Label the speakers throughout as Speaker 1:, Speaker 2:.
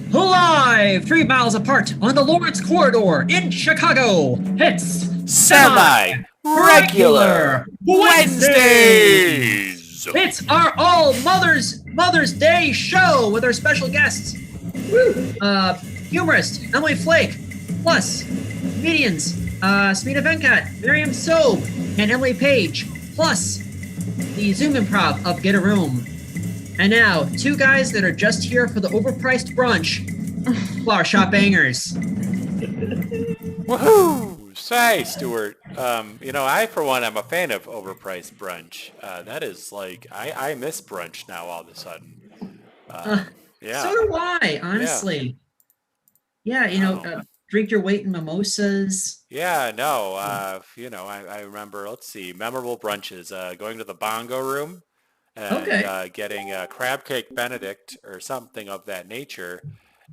Speaker 1: Live 3 miles apart on the Lawrence Corridor in Chicago, it's
Speaker 2: Semi-Regular Wednesdays!
Speaker 1: It's our all Mother's Day show with our special guests, humorist Emily Flake, plus comedians Smita, Venkat, Mariam Sobh, and Emily Paige, plus the Zoom improv of Get a Room. And now, two guys that are just here for the overpriced brunch, Flower Shop Bangers.
Speaker 2: Woohoo! Say, Stuart, I, for one, I'm a fan of overpriced brunch. That is like, I miss brunch now all of a sudden.
Speaker 1: Yeah. So do I, honestly. Yeah, drink your weight in mimosas.
Speaker 2: Yeah, no, I remember, let's see, memorable brunches, going to the bongo room and getting a crab cake Benedict or something of that nature.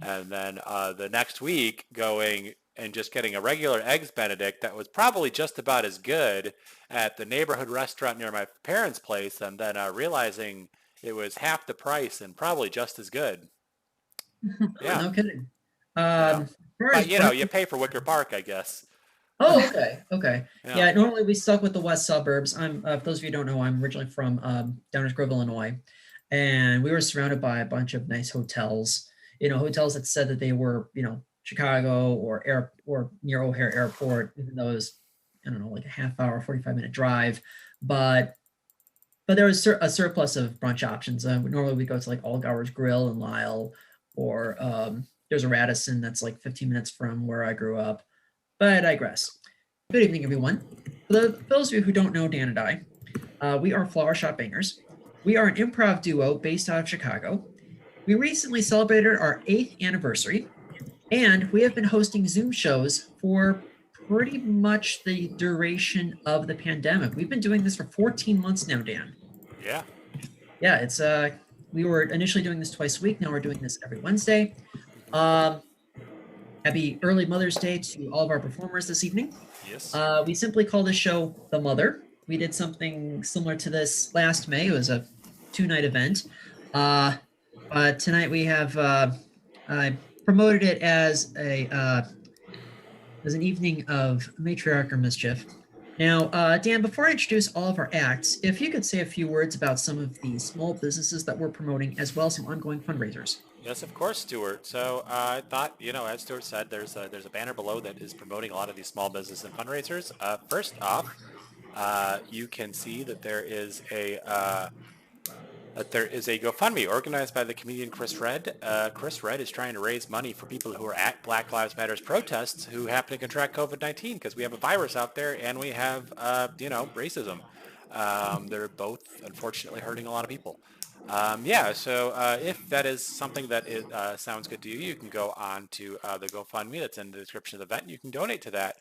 Speaker 2: And then the next week going and just getting a regular eggs Benedict that was probably just about as good at the neighborhood restaurant near my parents' place, and then realizing it was half the price and probably just as good. Yeah.
Speaker 1: No kidding.
Speaker 2: But, you pay for Wicker Park, I guess.
Speaker 1: Oh, okay. Yeah, normally we stuck with the west suburbs. I'm, for those of you who don't know, I'm originally from Downers Grove, Illinois, and we were surrounded by a bunch of nice hotels. Hotels that said that they were, Chicago or near O'Hare Airport, even though it was, like a half hour, 45-minute drive. But there was a surplus of brunch options. Normally we go to like Allgauer's Grill in Lisle, or there's a Radisson that's like 15 minutes from where I grew up. But I digress. Good evening, everyone. For those of you who don't know Dan and I, we are Flower Shop Bangers. We are an improv duo based out of Chicago. We recently celebrated our 8th anniversary, and we have been hosting Zoom shows for pretty much the duration of the pandemic. We've been doing this for 14 months now, Dan.
Speaker 2: Yeah.
Speaker 1: Yeah, it's we were initially doing this twice a week. Now we're doing this every Wednesday. Happy early Mother's Day to all of our performers this evening.
Speaker 2: Yes.
Speaker 1: We simply call this show The Mother. We did something similar to this last May. It was a 2-night event. Tonight we have I promoted it as an evening of matriarch or mischief. Now, Dan, before I introduce all of our acts, if you could say a few words about some of the small businesses that we're promoting, as well as some ongoing fundraisers.
Speaker 2: Yes, of course, Stuart. So I thought, as Stuart said, there's a banner below that is promoting a lot of these small business and fundraisers. First off, you can see that there is a GoFundMe organized by the comedian Chris Redd. Chris Redd is trying to raise money for people who are at Black Lives Matter's protests who happen to contract COVID-19, because we have a virus out there and we have, racism. They're both unfortunately hurting a lot of people. So if that is something that sounds good to you, you can go on to the GoFundMe that's in the description of the event, and you can donate to that.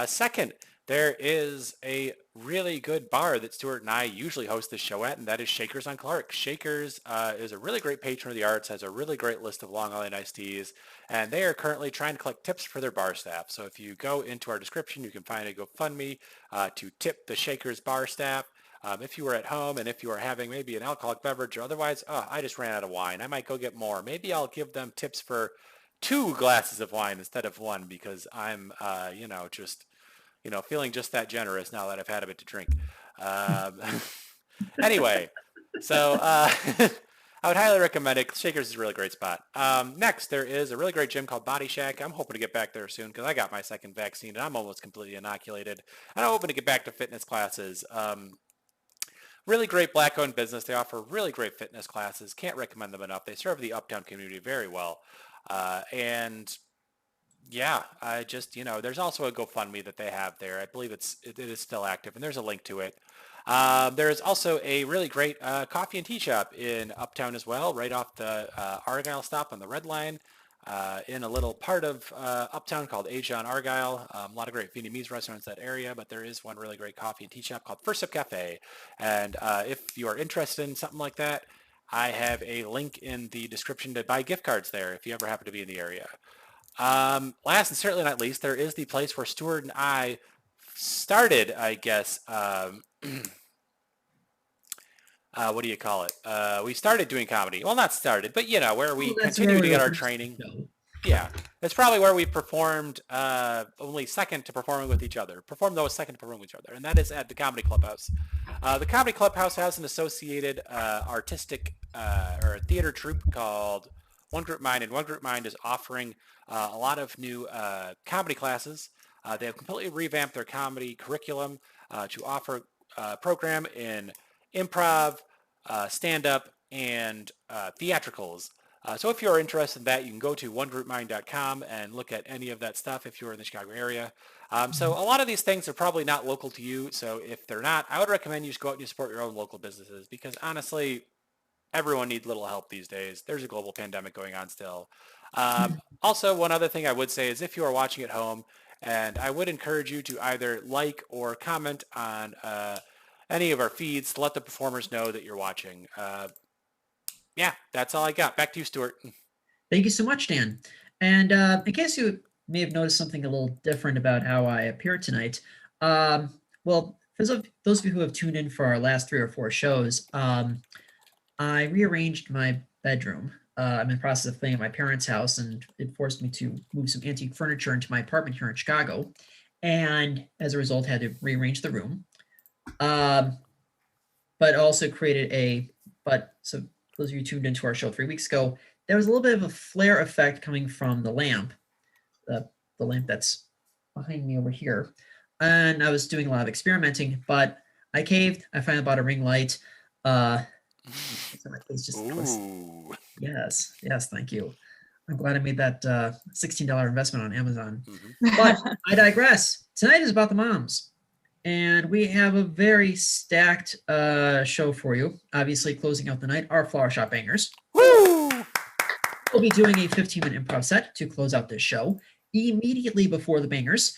Speaker 2: Second, there is a really good bar that Stuart and I usually host this show at, and that is Shakers on Clark. Shakers is a really great patron of the arts, has a really great list of Long Island iced teas, and they are currently trying to collect tips for their bar staff. So if you go into our description, you can find a GoFundMe to tip the Shakers bar staff. If you are at home and if you are having maybe an alcoholic beverage or otherwise, I just ran out of wine, I might go get more. Maybe I'll give them tips for 2 glasses of wine instead of 1, because I'm, feeling just that generous now that I've had a bit to drink. Anyway, so I would highly recommend it. Shakers is a really great spot. Next, there is a really great gym called Bodi Shak. I'm hoping to get back there soon because I got my second vaccine and I'm almost completely inoculated. And I'm hoping to get back to fitness classes. Really great Black-owned business. They offer really great fitness classes. Can't recommend them enough. They serve the uptown community very well. There's also a GoFundMe that they have there. I believe it is still active, and there's a link to it. There is also a really great coffee and tea shop in Uptown as well, right off the Argyle stop on the Red Line, in a little part of Uptown called Asia on Argyle. A lot of great Vietnamese restaurants in that area, but there is one really great coffee and tea shop called First Sip Cafe. And if you are interested in something like that, I have a link in the description to buy gift cards there if you ever happen to be in the area. Last and certainly not least, there is the place where Stuart and I started, I guess, what do you call it? We started doing comedy. Well, not started, but where we
Speaker 1: Well, that's where
Speaker 2: continue to
Speaker 1: we were
Speaker 2: get our
Speaker 1: first
Speaker 2: training.
Speaker 1: show.
Speaker 2: Yeah, that's probably where we performed only second to performing with each other. Performed though second to performing with each other, and that is at the Comedy Clubhouse. The Comedy Clubhouse has an associated artistic or theater troupe called One Group Mind, and One Group Mind is offering a lot of new comedy classes. They have completely revamped their comedy curriculum to offer a program in improv, stand-up, and theatricals. So if you're interested in that, you can go to onegroupmind.com and look at any of that stuff if you're in the Chicago area. So a lot of these things are probably not local to you. So if they're not, I would recommend you just go out and you support your own local businesses because honestly, everyone needs little help these days. There's a global pandemic going on still. Also, one other thing I would say is if you are watching at home, and I would encourage you to either like or comment on any of our feeds to let the performers know that you're watching. Yeah, that's all I got. Back to you, Stuart.
Speaker 1: Thank you so much, Dan. And in case you may have noticed something a little different about how I appear tonight, well, for those of you who have tuned in for our last 3 or 4 shows, I rearranged my bedroom. I'm in the process of cleaning at my parents' house, and it forced me to move some antique furniture into my apartment here in Chicago. And as a result, had to rearrange the room. But also created so those of you tuned into our show 3 weeks ago, there was a little bit of a flare effect coming from the lamp, the lamp that's behind me over here. And I was doing a lot of experimenting, but I caved. I finally bought a ring light. So my face just
Speaker 2: Ooh.
Speaker 1: Yes, thank you. I'm glad I made that $16 investment on Amazon. But I digress. Tonight is about the moms. And we have a very stacked show for you. Obviously, closing out the night, our Flower Shop Bangers.
Speaker 2: Woo!
Speaker 1: We'll be doing a 15-minute improv set to close out this show immediately before the Bangers.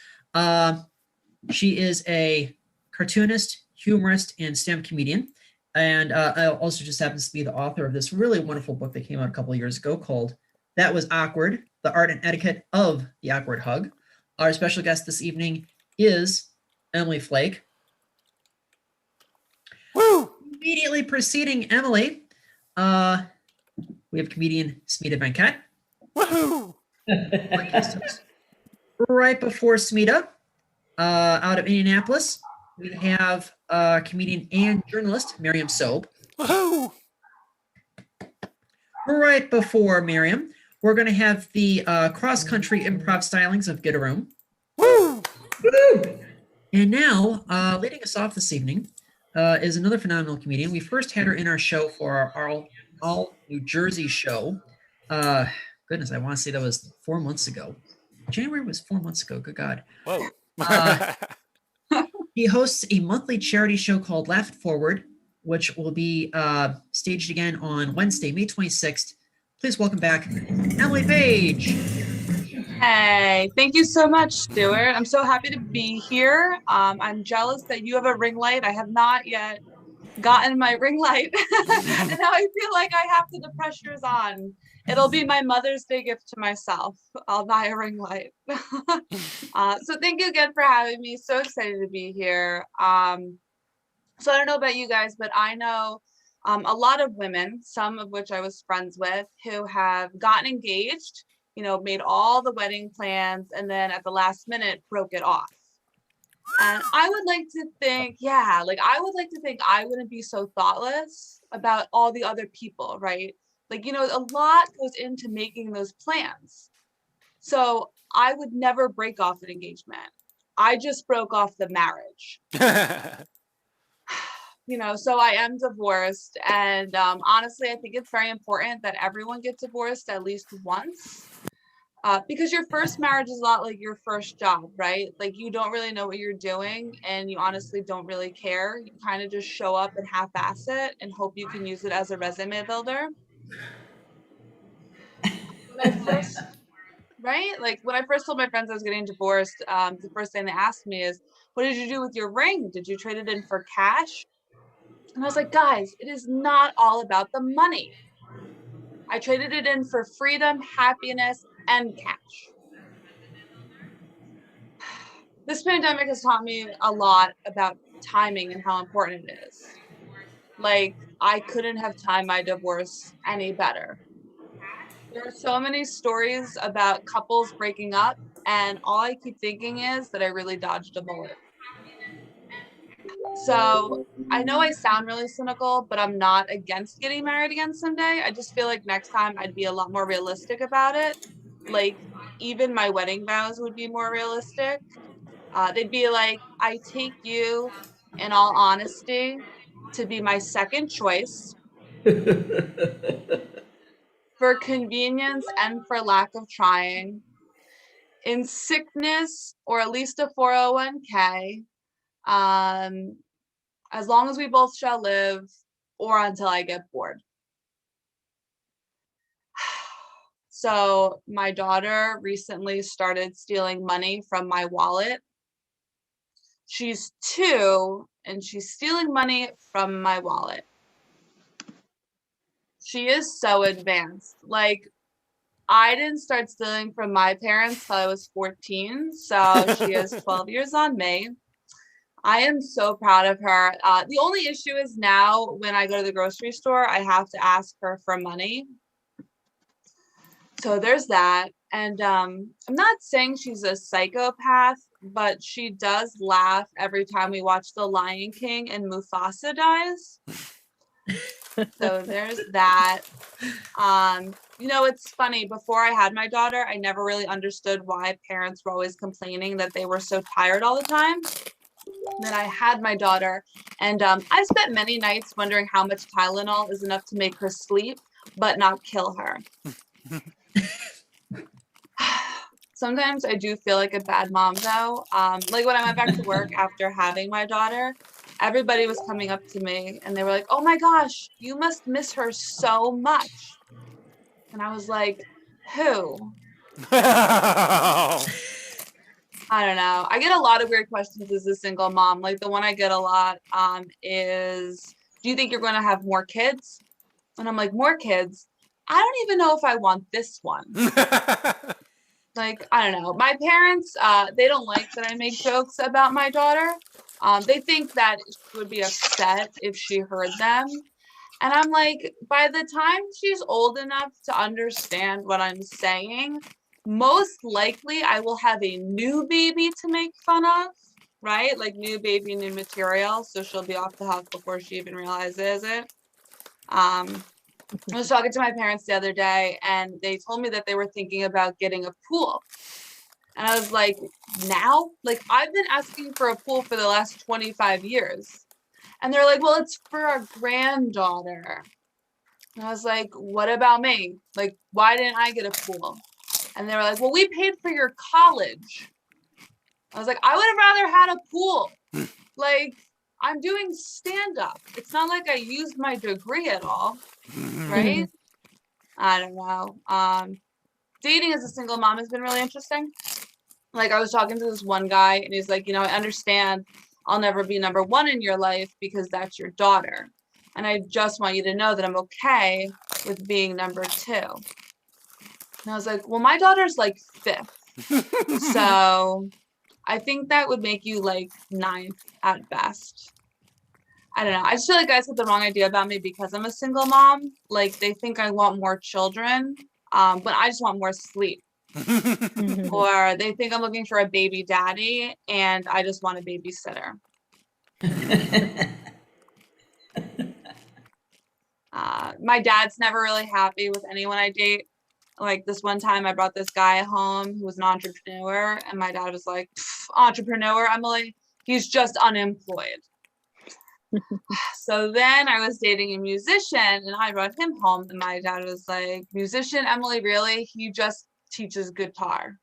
Speaker 1: She is a cartoonist, humorist, and stand-up comedian. And also just happens to be the author of this really wonderful book that came out a couple of years ago called That Was Awkward, The Art and Etiquette of the Awkward Hug. Our special guest this evening is Emily Flake.
Speaker 2: Woo!
Speaker 1: Immediately preceding Emily, we have comedian Smita Venkat.
Speaker 2: Woohoo!
Speaker 1: Right before Smita, out of Indianapolis, we have comedian and journalist Mariam Sobh.
Speaker 2: Woohoo!
Speaker 1: Right before Mariam, we're going to have the cross-country improv stylings of Get a Room.
Speaker 2: Woo!
Speaker 1: Woo! And now, leading us off this evening is another phenomenal comedian. We first had her in our show for our All New Jersey show. Goodness, I want to say that was 4 months ago. January was 4 months ago. Good God.
Speaker 2: Whoa.
Speaker 1: He hosts a monthly charity show called Laugh It Forward, which will be staged again on Wednesday, May 26th. Please welcome back Emily Paige.
Speaker 3: Hey, thank you so much, Stuart. I'm so happy to be here. I'm jealous that you have a ring light. I have not yet gotten my ring light. And now I feel like I have to, the pressure is on. It'll be my Mother's Day gift to myself. I'll buy a ring light. So thank you again for having me. So excited to be here. So I don't know about you guys, but I know a lot of women, some of which I was friends with, who have gotten engaged, made all the wedding plans, and then at the last minute broke it off. And I would like to think, I wouldn't be so thoughtless about all the other people, right? A lot goes into making those plans. So I would never break off an engagement. I just broke off the marriage. So I am divorced. And honestly, I think it's very important that everyone gets divorced at least once. Because your first marriage is a lot like your first job, right? Like you don't really know what you're doing and you honestly don't really care. You kind of just show up and half-ass it and hope you can use it as a resume builder. When I first told my friends I was getting divorced, the first thing they asked me is, what did you do with your ring? Did you trade it in for cash? And I was like, guys, it is not all about the money. I traded it in for freedom, happiness, and cash. This pandemic has taught me a lot about timing and how important it is. Like, I couldn't have timed my divorce any better. There are so many stories about couples breaking up, and all I keep thinking is that I really dodged a bullet. So I know I sound really cynical, but I'm not against getting married again someday. I just feel like next time I'd be a lot more realistic about it. Like, even my wedding vows would be more realistic. They'd be like, I take you, in all honesty, to be my second choice for convenience and for lack of trying, in sickness or at least a 401k, as long as we both shall live, or until I get bored. So my daughter recently started stealing money from my wallet. She's 2 and she's stealing money from my wallet. She is so advanced. Like, I didn't start stealing from my parents till I was 14, so she is 12 years on me. I am so proud of her. The only issue is now when I go to the grocery store, I have to ask her for money. So there's that. And I'm not saying she's a psychopath, but she does laugh every time we watch The Lion King and Mufasa dies. So there's that. You know, it's funny, before I had my daughter, I never really understood why parents were always complaining that they were so tired all the time. And then I had my daughter, and I spent many nights wondering how much Tylenol is enough to make her sleep, but not kill her. Sometimes I do feel like a bad mom, though. Like when I went back to work after having my daughter, everybody was coming up to me and they were like, oh my gosh, you must miss her so much. And I was like, who? I don't know. I get a lot of weird questions as a single mom. Like the one I get a lot is, do you think you're going to have more kids? And I'm like, more kids? I don't even know if I want this one. Like, I don't know. My parents, they don't like that I make jokes about my daughter. They think that she would be upset if she heard them. And I'm like, by the time she's old enough to understand what I'm saying, most likely I will have a new baby to make fun of, right? Like new baby, new material. So she'll be off the hook before she even realizes it. I was talking to my parents the other day and they told me that they were thinking about getting a pool. And I was like, now? Like, I've been asking for a pool for the last 25 years. And they're like, well, it's for our granddaughter. And I was like, what about me? Like, why didn't I get a pool? And they were like, well, we paid for your college. I was like, I would have rather had a pool. Like, I'm doing stand-up. It's not like I used my degree at all, right? I don't know. Dating as a single mom has been really interesting. Like, I was talking to this one guy, and he's like, you know, I understand I'll never be number one in your life because that's your daughter. And I just want you to know that I'm okay with being number 2. And I was like, well, my daughter's like 5th. So I think that would make you like 9th at best. I don't know. I just feel like guys have the wrong idea about me because I'm a single mom. Like, they think I want more children, but I just want more sleep. Or they think I'm looking for a baby daddy and I just want a babysitter. My dad's never really happy with anyone I date. Like this one time I brought this guy home who was an entrepreneur and my dad was like, entrepreneur, Emily, he's just unemployed. So then I was dating a musician and I brought him home and my dad was like, musician, Emily, really? He just teaches guitar.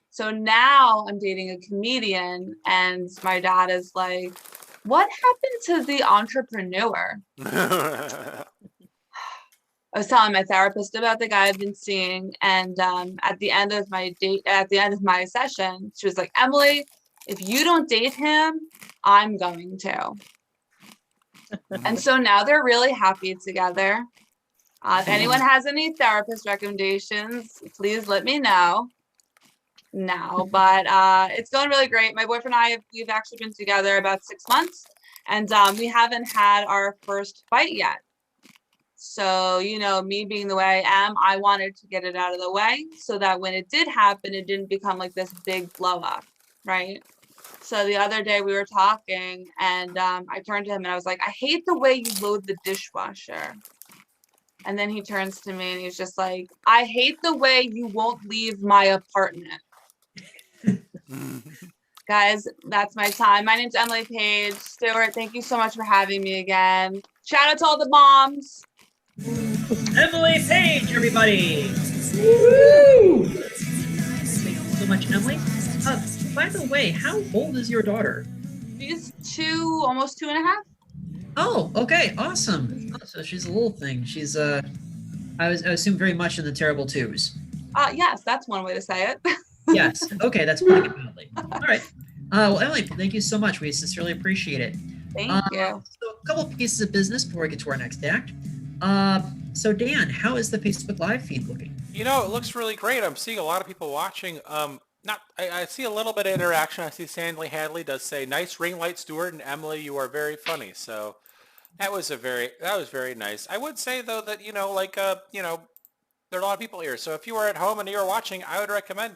Speaker 3: So now I'm dating a comedian and my dad is like, what happened to the entrepreneur? I was telling my therapist about the guy I've been seeing, and at the end of my session, she was like, Emily, if you don't date him, I'm going to. And so now they're really happy together. If anyone has any therapist recommendations, please let me know. No, but it's going really great. My boyfriend and I, we've actually been together about 6 months, And we haven't had our first fight yet. So, you know, me being the way I am, I wanted to get it out of the way so that when it did happen, it didn't become like this big blow up, right? So the other day we were talking and I turned to him and I was like, I hate the way you load the dishwasher. And then he turns to me and he's just like, I hate the way you won't leave my apartment. Guys, that's my time. My name's Emily Page. Stuart, thank you so much for having me again. Shout out to all the moms.
Speaker 1: Emily Page, everybody. Woo! Thank you so much, Emily. By the way, how old is your daughter?
Speaker 3: She's 2, almost 2.5.
Speaker 1: Oh, okay, awesome. Oh, so she's a little thing. She's I assume very much in the terrible twos.
Speaker 3: Yes, that's one way to say it.
Speaker 1: Yes. Okay, that's putting it mildly. All right. Well, Emily, thank you so much. We sincerely appreciate it.
Speaker 3: Thank you.
Speaker 1: So a couple of pieces of business before we get to our next act. So Dan, how is the Facebook Live feed looking?
Speaker 2: You know, it looks really great. I'm seeing a lot of people watching. I see a little bit of interaction. I see Sandley Hadley does say, "Nice ring light, Stuart and Emily. You are very funny." So that was very nice. I would say though that there are a lot of people here. So if you are at home and you're watching, I would recommend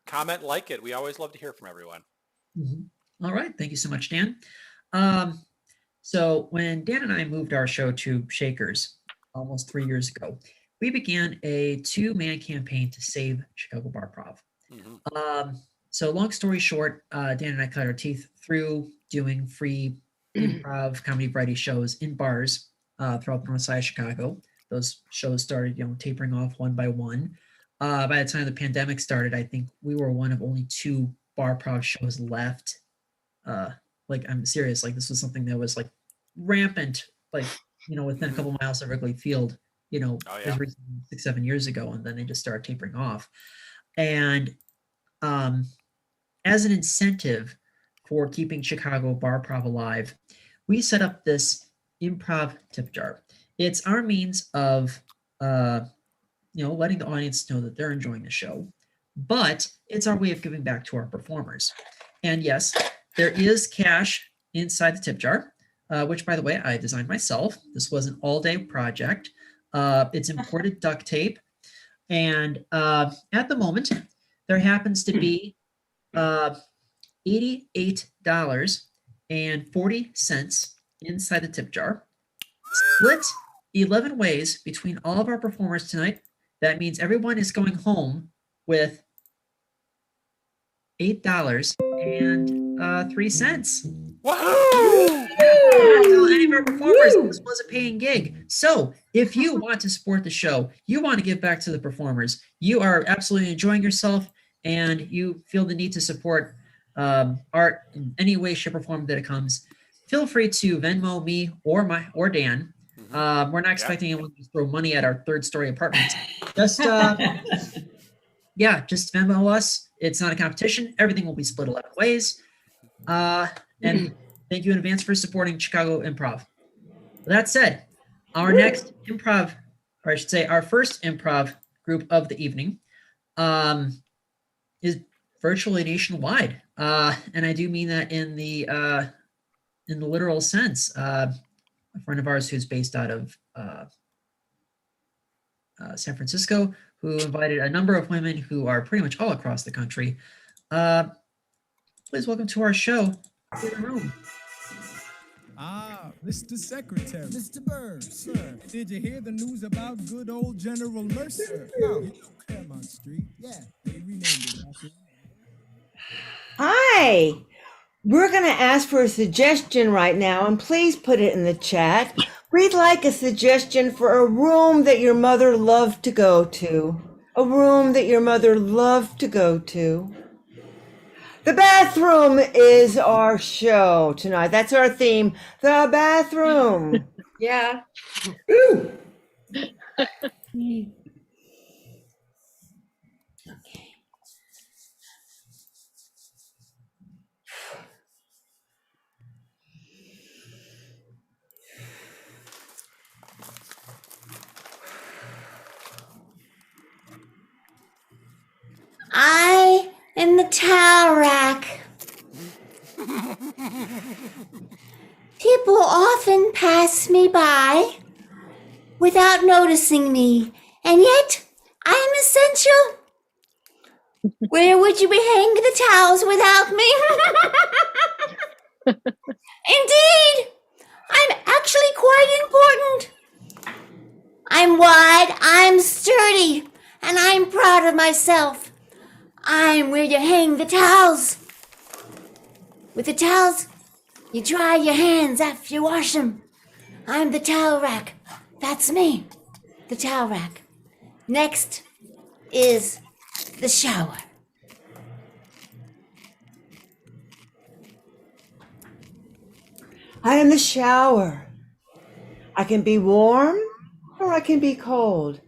Speaker 2: comment, like it. We always love to hear from everyone.
Speaker 1: Mm-hmm. All right, thank you so much, Dan. So when Dan and I moved our show to Shakers almost 3 years ago, we began a 2-man campaign to save Chicago Barprov. Mm-hmm. So long story short, Dan and I cut our teeth through doing free improv comedy variety shows in bars throughout the north side of Chicago. Those shows started, tapering off one by one. By the time the pandemic started, I think we were one of only 2 barprov shows left. I'm serious. Like, this was something that was like rampant, within a couple miles of Wrigley Field, as recently 6-7 years ago, and then they just started tapering off. And as an incentive for keeping Chicago Barprov alive, we set up this improv tip jar. It's our means of, letting the audience know that they're enjoying the show, but it's our way of giving back to our performers. And yes, there is cash inside the tip jar, which, by the way, I designed myself. This was an all-day project. It's imported duct tape. And at the moment, there happens to be $88.40 inside the tip jar, split 11 ways between all of our performers tonight. That means everyone is going home with $8.03.
Speaker 2: Woohoo!
Speaker 1: Any of our performers, this was a paying gig. So if you want to support the show, you want to give back to the performers, you are absolutely enjoying yourself, and you feel the need to support art in any way, shape, or form that it comes, feel free to Venmo me or Dan. We're not expecting anyone to throw money at our 3rd-story apartment. Just Venmo us. It's not a competition. Everything will be split 11 ways. And thank you in advance for supporting Chicago Improv. With that said, our next improv, or I should say our first improv group of the evening, is virtually nationwide. And I do mean that in the literal sense. A friend of ours who's based out of San Francisco, who invited a number of women who are pretty much all across the country. Please welcome to our show, to the room.
Speaker 4: Mr. Secretary. Mr. Bird, sir. Did you hear the news about good old General Mercer? No. Claremont Street. Yeah, they renamed it.
Speaker 5: Hi. We're going to ask for a suggestion right now, and please put it in the chat. We'd like a suggestion for a room that your mother loved to go to. A room that your mother loved to go to. The bathroom is our show tonight. That's our theme. The bathroom.
Speaker 6: Yeah.
Speaker 5: Ooh.
Speaker 6: I am the towel rack. can pass me by without noticing me, and yet I am essential. Where would you be hanging the towels without me? Indeed, I'm actually quite important. I'm wide, I'm sturdy, and I'm proud of myself. I'm where you hang the towels. With the towels, you dry your hands after you wash them. I'm the towel rack. That's me, the towel rack. Next is the shower.
Speaker 5: I am the shower. I can be warm or I can be cold,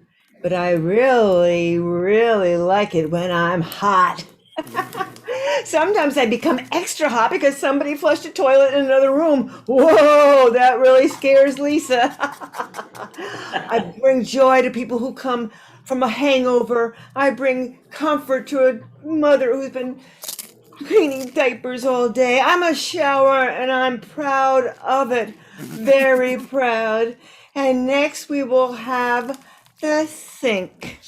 Speaker 5: but I really, really like it when I'm hot. Sometimes I become extra hot because somebody flushed a toilet in another room. Whoa, that really scares Lisa. I bring joy to people who come from a hangover. I bring comfort to a mother who's been cleaning diapers all day. I'm a shower and I'm proud of it. Very proud. And next we will have the sink.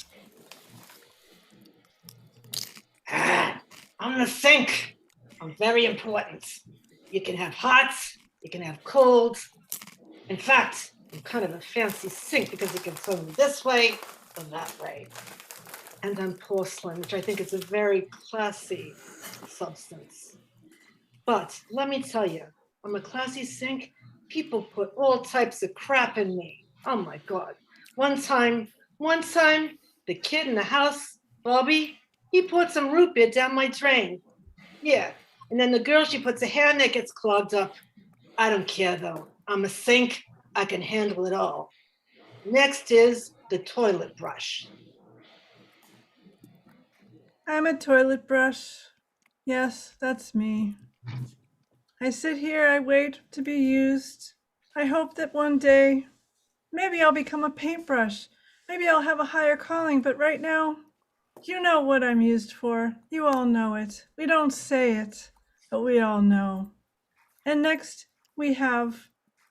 Speaker 7: I'm the sink. I'm very important. You can have hot, you can have cold. In fact, I'm kind of a fancy sink because you can turn them this way or that way. And I'm porcelain, which I think is a very classy substance. But let me tell you, I'm a classy sink. People put all types of crap in me. Oh my God. One time, the kid in the house, Bobby, he poured some root beer down my drain. Yeah. And then the girl, she puts her hair in it, gets clogged up. I don't care though. I'm a sink. I can handle it all. Next is the toilet brush.
Speaker 8: I'm a toilet brush. Yes, that's me. I sit here, I wait to be used. I hope that one day, maybe I'll become a paintbrush. Maybe I'll have a higher calling, but right now, you know what I'm used for. You all know it. We don't say it, but we all know. And next, we have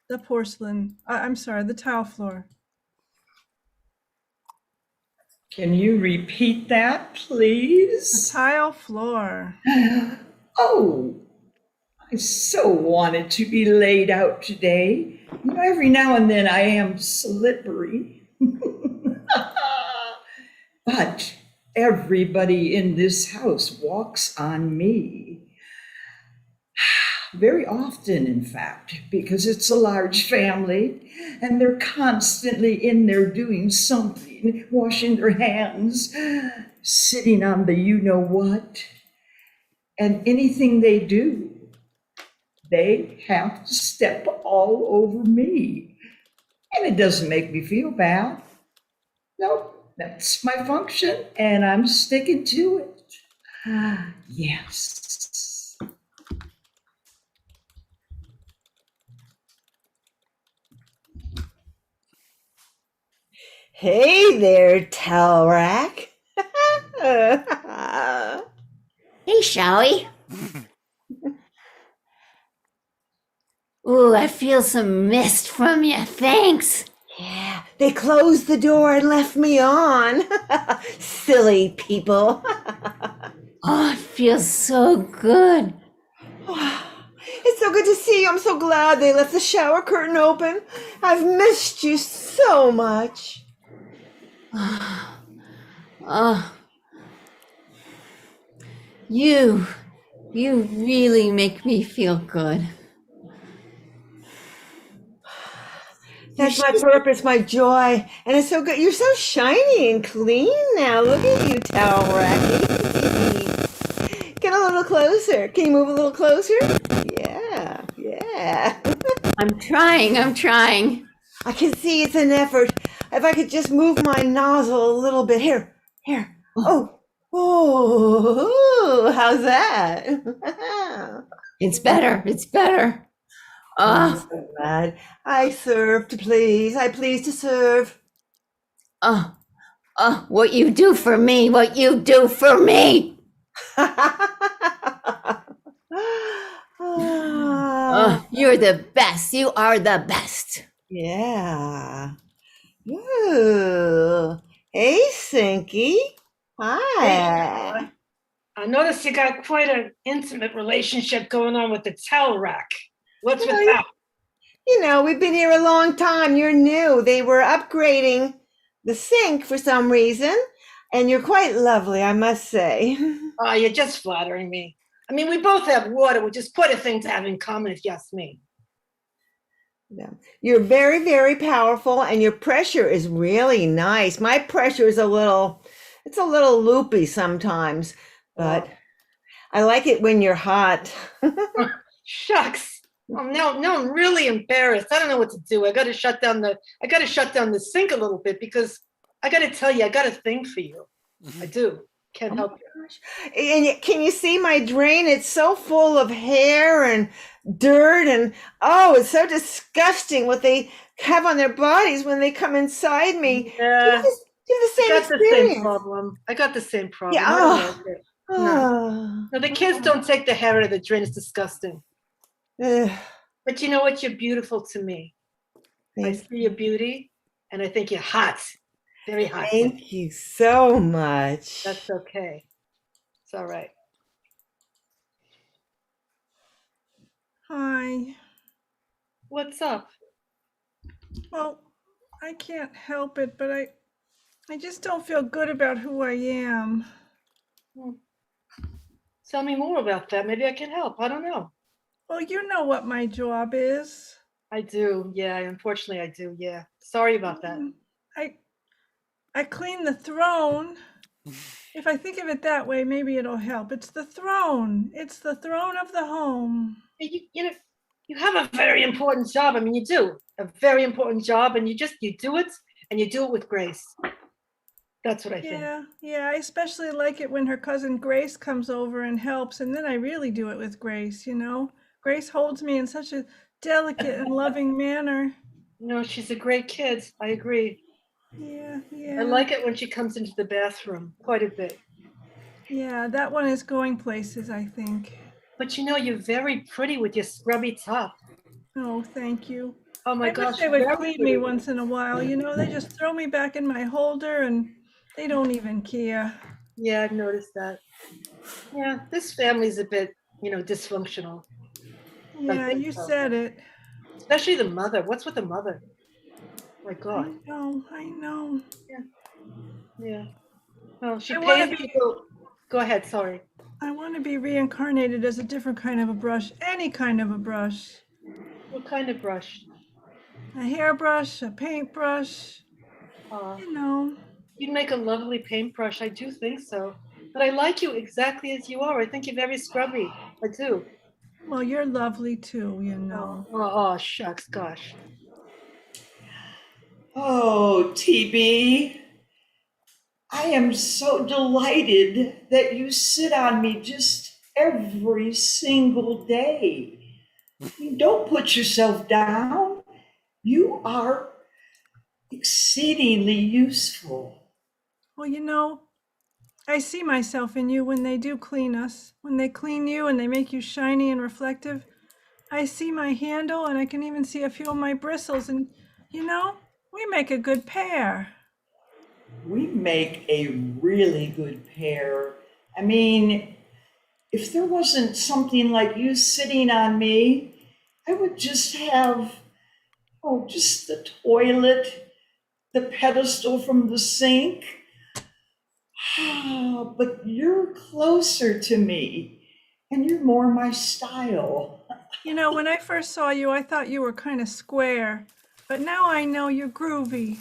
Speaker 8: the the tile floor.
Speaker 9: Can you repeat that,
Speaker 8: The
Speaker 9: please?
Speaker 8: tile floor.
Speaker 9: Oh, I so wanted to be laid out today. You know, every now and then I am slippery. But everybody in this house walks on me. Very often, in fact, because it's a large family and they're constantly in there doing something, washing their hands, sitting on the you-know-what. And anything they do, they have to step all over me. And it doesn't make me feel bad. Nope, that's my function, and I'm sticking to it. Yes.
Speaker 5: Hey there, towel rack.
Speaker 6: Hey, shall we? Ooh, I feel some mist from you. Thanks.
Speaker 5: Yeah, they closed the door and left me on. Silly people.
Speaker 6: Oh, it feels so good.
Speaker 5: It's so good to see you. I'm so glad they left the shower curtain open. I've missed you so much.
Speaker 6: Oh, you really make me feel good.
Speaker 5: That's my purpose, my joy. And it's so good. You're so shiny and clean now. Look at you, towel racky. Get a little closer. Can you move a little closer? Yeah.
Speaker 6: I'm trying.
Speaker 5: I can see it's an effort. If I could just move my nozzle a little bit. Here. Oh, how's that?
Speaker 6: It's better.
Speaker 5: I'm so glad. I serve to please. I please to serve.
Speaker 6: What you do for me. You're the best. You are the best.
Speaker 5: Yeah. Ooh. Hey, Sinky. Hi.
Speaker 7: I noticed you got quite an intimate relationship going on with the towel rack. What's with
Speaker 5: Well,
Speaker 7: that?
Speaker 5: You know, we've been here a long time. You're new. They were upgrading the sink for some reason, and you're quite lovely, I must say.
Speaker 7: Oh, you're just flattering me. I mean, we both have water, which is quite a thing to have in common, if you ask me.
Speaker 5: Yeah. You're very, very powerful, and your pressure is really nice. My pressure is it's a little loopy sometimes, but I like it when you're hot.
Speaker 7: Shucks. Oh, now I'm really embarrassed. I don't know what to do. I got to shut down the sink a little bit because I got to tell you, I got a thing for you. I do. Can't help it.
Speaker 5: And can you see my drain? It's so full of hair and dirt, and it's so disgusting what they have on their bodies when they come inside me.
Speaker 7: Yeah.
Speaker 5: Do you have the same
Speaker 7: I got the same problem.
Speaker 5: Yeah.
Speaker 7: I don't like it. No, the kids don't take the hair out of the drain. It's disgusting. But you know what? You're beautiful to me. I see your beauty, and I think you're hot. Very hot.
Speaker 5: Thank you so much.
Speaker 7: That's okay. It's all right.
Speaker 8: Hi.
Speaker 7: What's up?
Speaker 8: Well, I can't help it, but I just don't feel good about who I am.
Speaker 7: Tell me more about that. Maybe I can help. I don't know.
Speaker 8: Well, you know what my job is.
Speaker 7: I do. Yeah, unfortunately I do. Yeah. Sorry about that.
Speaker 8: I clean the throne. If I think of it that way, maybe it'll help. It's the throne. It's the throne of the home.
Speaker 7: You have a very important job. I mean, you do a very important job, and you do it, and you do it with grace. That's what I think.
Speaker 8: Yeah. I especially like it when her cousin Grace comes over and helps, and then I really do it with Grace, you know? Grace holds me in such a delicate and loving manner.
Speaker 7: No, she's a great kid. I agree.
Speaker 8: Yeah.
Speaker 7: I like it when she comes into the bathroom quite a bit.
Speaker 8: Yeah, that one is going places, I think.
Speaker 7: But you're very pretty with your scrubby top.
Speaker 8: Oh, thank you.
Speaker 7: Oh my
Speaker 8: I
Speaker 7: gosh.
Speaker 8: wish they would clean me once in a while. You know, they just throw me back in my holder and they don't even care.
Speaker 7: Yeah, I've noticed that. Yeah, this family's a bit, dysfunctional.
Speaker 8: Yeah, you said it.
Speaker 7: Especially the mother. What's with the mother? My God.
Speaker 8: I know.
Speaker 7: Yeah. Well, she pays people. Go ahead, sorry.
Speaker 8: I want to be reincarnated as a different kind of a brush, any kind of a brush.
Speaker 7: What kind of brush?
Speaker 8: A hairbrush, a paintbrush, you know.
Speaker 7: You'd make a lovely paintbrush, I do think so. But I like you exactly as you are. I think you're very scrubby. I do.
Speaker 8: Well, you're lovely too, you know.
Speaker 7: Oh, shucks, gosh.
Speaker 9: Oh, TB, I am so delighted that you sit on me just every single day. You don't put yourself down. You are exceedingly useful.
Speaker 8: Well, you know, I see myself in you when they do clean us. When they clean you and they make you shiny and reflective, I see my handle and I can even see a few of my bristles. And, you know, we make a good pair.
Speaker 9: We make a really good pair. I mean, if there wasn't something like you sitting on me, I would just have, just the toilet, the pedestal from the sink. But you're closer to me, and you're more my style.
Speaker 8: You know, when I first saw you, I thought you were kind of square, but now I know you're groovy.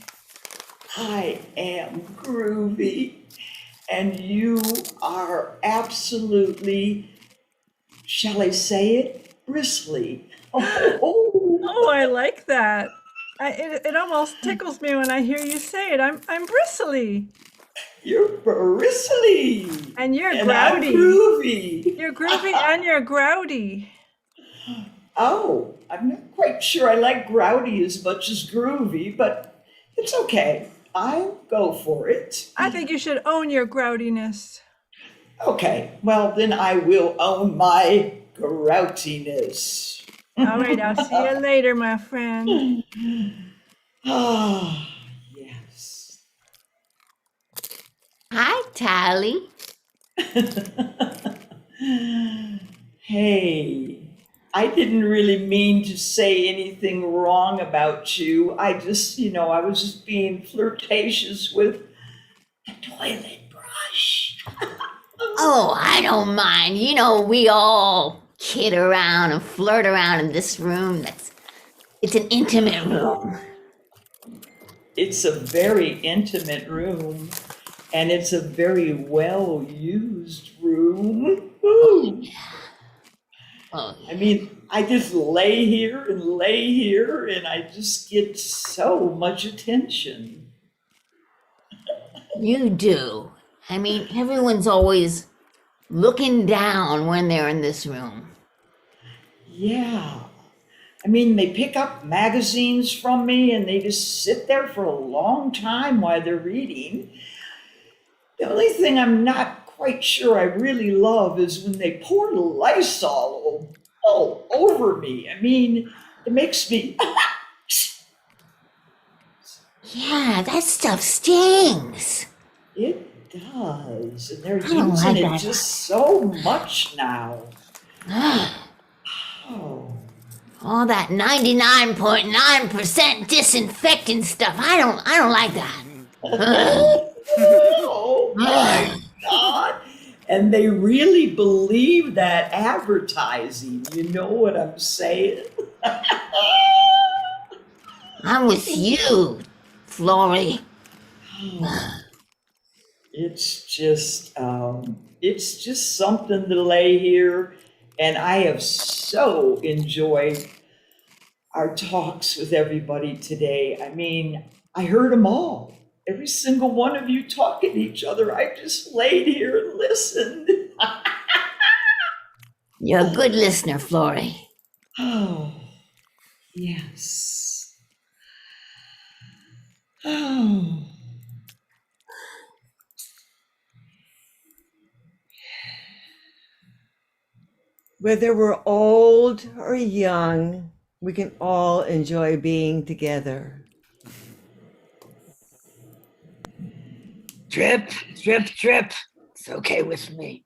Speaker 9: I am groovy, and you are absolutely, shall I say it, bristly.
Speaker 8: Oh, I like that. It almost tickles me when I hear you say it. I'm bristly.
Speaker 9: You're bristly.
Speaker 8: And you're
Speaker 9: and
Speaker 8: grouty.
Speaker 9: I'm groovy.
Speaker 8: You're groovy and you're grouty.
Speaker 9: Oh, I'm not quite sure I like grouty as much as groovy, but it's okay. I'll go for it.
Speaker 8: I think you should own your groutiness.
Speaker 9: Okay, well then I will own my groutiness.
Speaker 8: All right, I'll see you later, my friend.
Speaker 9: Ah, yes.
Speaker 6: Hi, Tally.
Speaker 9: Hey, I didn't really mean to say anything wrong about you. I just, I was just being flirtatious with the toilet brush.
Speaker 6: Oh, I don't mind. You know, we all kid around and flirt around in this room. It's an intimate room.
Speaker 9: It's a very intimate room, and it's a very well-used room. Ooh.
Speaker 6: Oh,
Speaker 9: I mean, I just lay here, and I just get so much attention.
Speaker 6: you do. I mean, everyone's always looking down when they're in this room.
Speaker 9: Yeah. I mean, they pick up magazines from me and they just sit there for a long time while they're reading. The only thing I'm not quite sure I really love is when they pour Lysol all over me. I mean, it makes me...
Speaker 6: Yeah, that stuff stings.
Speaker 9: It does. And they're
Speaker 6: I don't
Speaker 9: using
Speaker 6: like
Speaker 9: it
Speaker 6: that.
Speaker 9: just so much now. Oh.
Speaker 6: All that 99.9% disinfectant stuff. I don't like that.
Speaker 9: Oh my God. And they really believe that advertising. You know what I'm saying?
Speaker 6: I'm with you, Flory.
Speaker 9: It's just something to lay here. And I have so enjoyed our talks with everybody today. I mean, I heard them all. Every single one of you talking to each other. I just laid here and listened.
Speaker 6: You're a good listener, Flory.
Speaker 9: Oh, yes. Oh.
Speaker 5: Whether we're old or young, we can all enjoy being together.
Speaker 7: Drip, drip, drip. It's okay with me.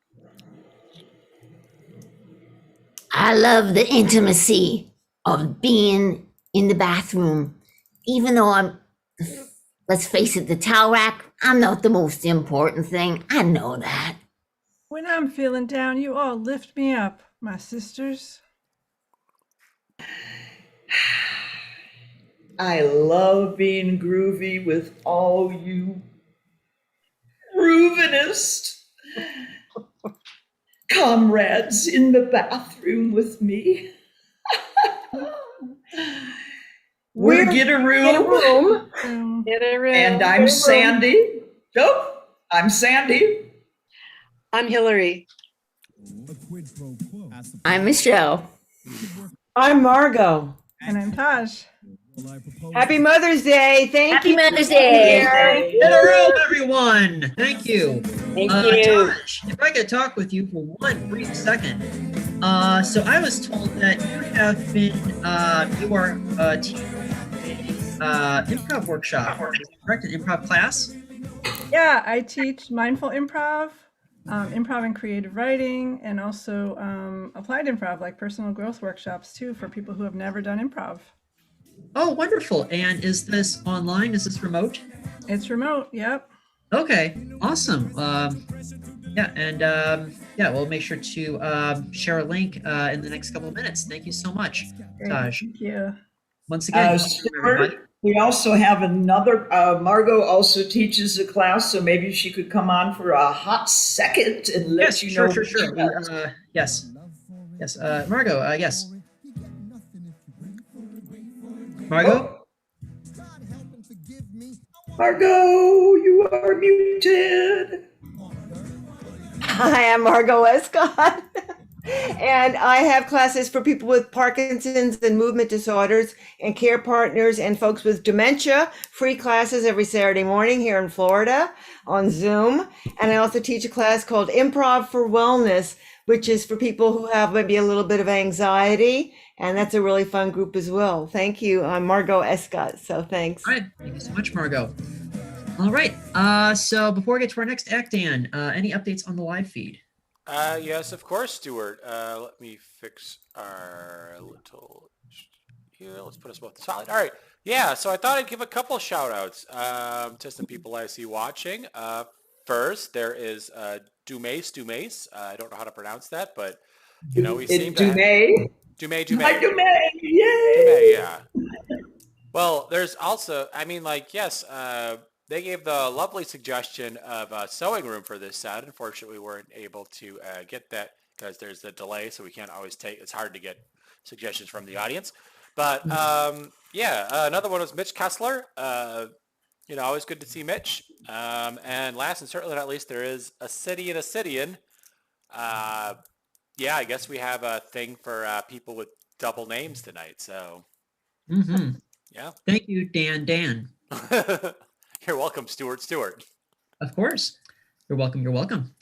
Speaker 6: I love the intimacy of being in the bathroom. Even though let's face it, the towel rack, I'm not the most important thing. I know that.
Speaker 8: When I'm feeling down, you all lift me up, my sisters.
Speaker 9: I love being groovy with all you groovinist comrades in the bathroom with me. We're Get a Room.
Speaker 7: Get a room.
Speaker 9: And I'm Sandy. Oh, I'm Sandy.
Speaker 7: I'm Hillary.
Speaker 6: I'm Michelle.
Speaker 5: I'm Margot.
Speaker 8: And I'm Taj.
Speaker 5: Happy Mother's Day. Thank you.
Speaker 6: Happy Mother's Day.
Speaker 1: Get a room, everyone. Thank you.
Speaker 7: Thank you.
Speaker 1: Taj, if I could talk with you for one brief second. So I was told that you have been, you are teaching improv workshop, correct? An improv class?
Speaker 8: Yeah, I teach mindful improv, improv and creative writing, and also applied improv, like personal growth workshops too, for people who have never done improv.
Speaker 1: Oh, wonderful. And is this online? Is this remote?
Speaker 8: It's remote, yep.
Speaker 1: Okay, awesome. Yeah, and we'll make sure to share a link in the next couple of minutes. Thank you so much,
Speaker 8: Great,
Speaker 1: Taj.
Speaker 8: thank you.
Speaker 1: Once again,
Speaker 9: Stuart, we also have another, Margot also teaches a class, so maybe she could come on for a hot second and let you know.
Speaker 1: Sure. Yes. Margot, yes. Margot?
Speaker 9: Margot, you are muted.
Speaker 5: Hi, I'm Margot Westcott. And I have classes for people with Parkinson's and movement disorders and care partners and folks with dementia. Free classes every Saturday morning here in Florida on Zoom. And I also teach a class called Improv for Wellness, which is for people who have maybe a little bit of anxiety And that's a really fun group as well. Thank you. I'm Margot Escott, so thanks.
Speaker 1: All right. Thank you so much, Margot. All right. So before we get to our next act, Dan, any updates on the live feed?
Speaker 2: Yes, of course, Stuart. Let me fix our little here. Let's put us both solid. All right. Yeah, so I thought I'd give a couple shout outs to some people I see watching. First, there is Dumace. I don't know how to pronounce that, but you know, we seem to
Speaker 9: Dumais.
Speaker 2: Dumais.
Speaker 9: Hi, Dumais. Yay!
Speaker 2: Dumais, yeah. Well, there's also, I mean, like, yes, they gave the lovely suggestion of a sewing room for this set. Unfortunately, we weren't able to get that because there's a delay, so we can't always it's hard to get suggestions from the audience. But yeah, another one was Mitch Kessler. You know, always good to see Mitch. And last and certainly not least, there is a city and a Cityan. Yeah, I guess we have a thing for people with double names tonight. So, yeah.
Speaker 1: Thank you, Dan.
Speaker 2: You're welcome, Stuart.
Speaker 1: Of course. You're welcome.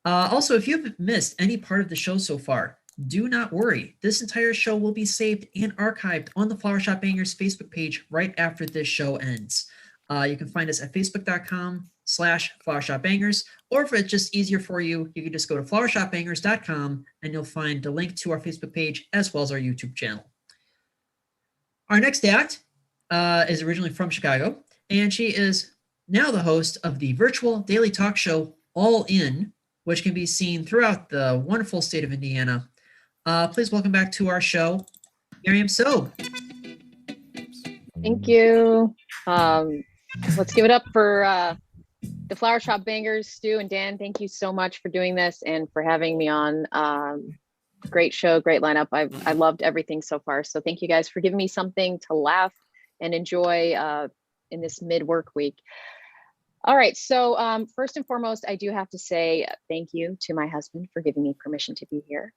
Speaker 1: Also, if you've missed any part of the show so far, do not worry. This entire show will be saved and archived on the Flower Shop Bangers Facebook page right after this show ends. You can find us at facebook.com/flowershopbangers, or if it's just easier for you, you can just go to flowershopbangers.com and you'll find a link to our Facebook page as well as our YouTube channel. Our next act is originally from Chicago, and she is now the host of the virtual daily talk show All In, which can be seen throughout the wonderful state of Indiana. Please welcome back to our show, Mariam Sobh.
Speaker 10: Thank you. Let's give it up for the Flower Shop Bangers, Stu and Dan. Thank you so much for doing this and for having me on. Great show, great lineup. I loved everything so far. So thank you guys for giving me something to laugh and enjoy in this mid-work week. All right, so first and foremost, I do have to say thank you to my husband for giving me permission to be here.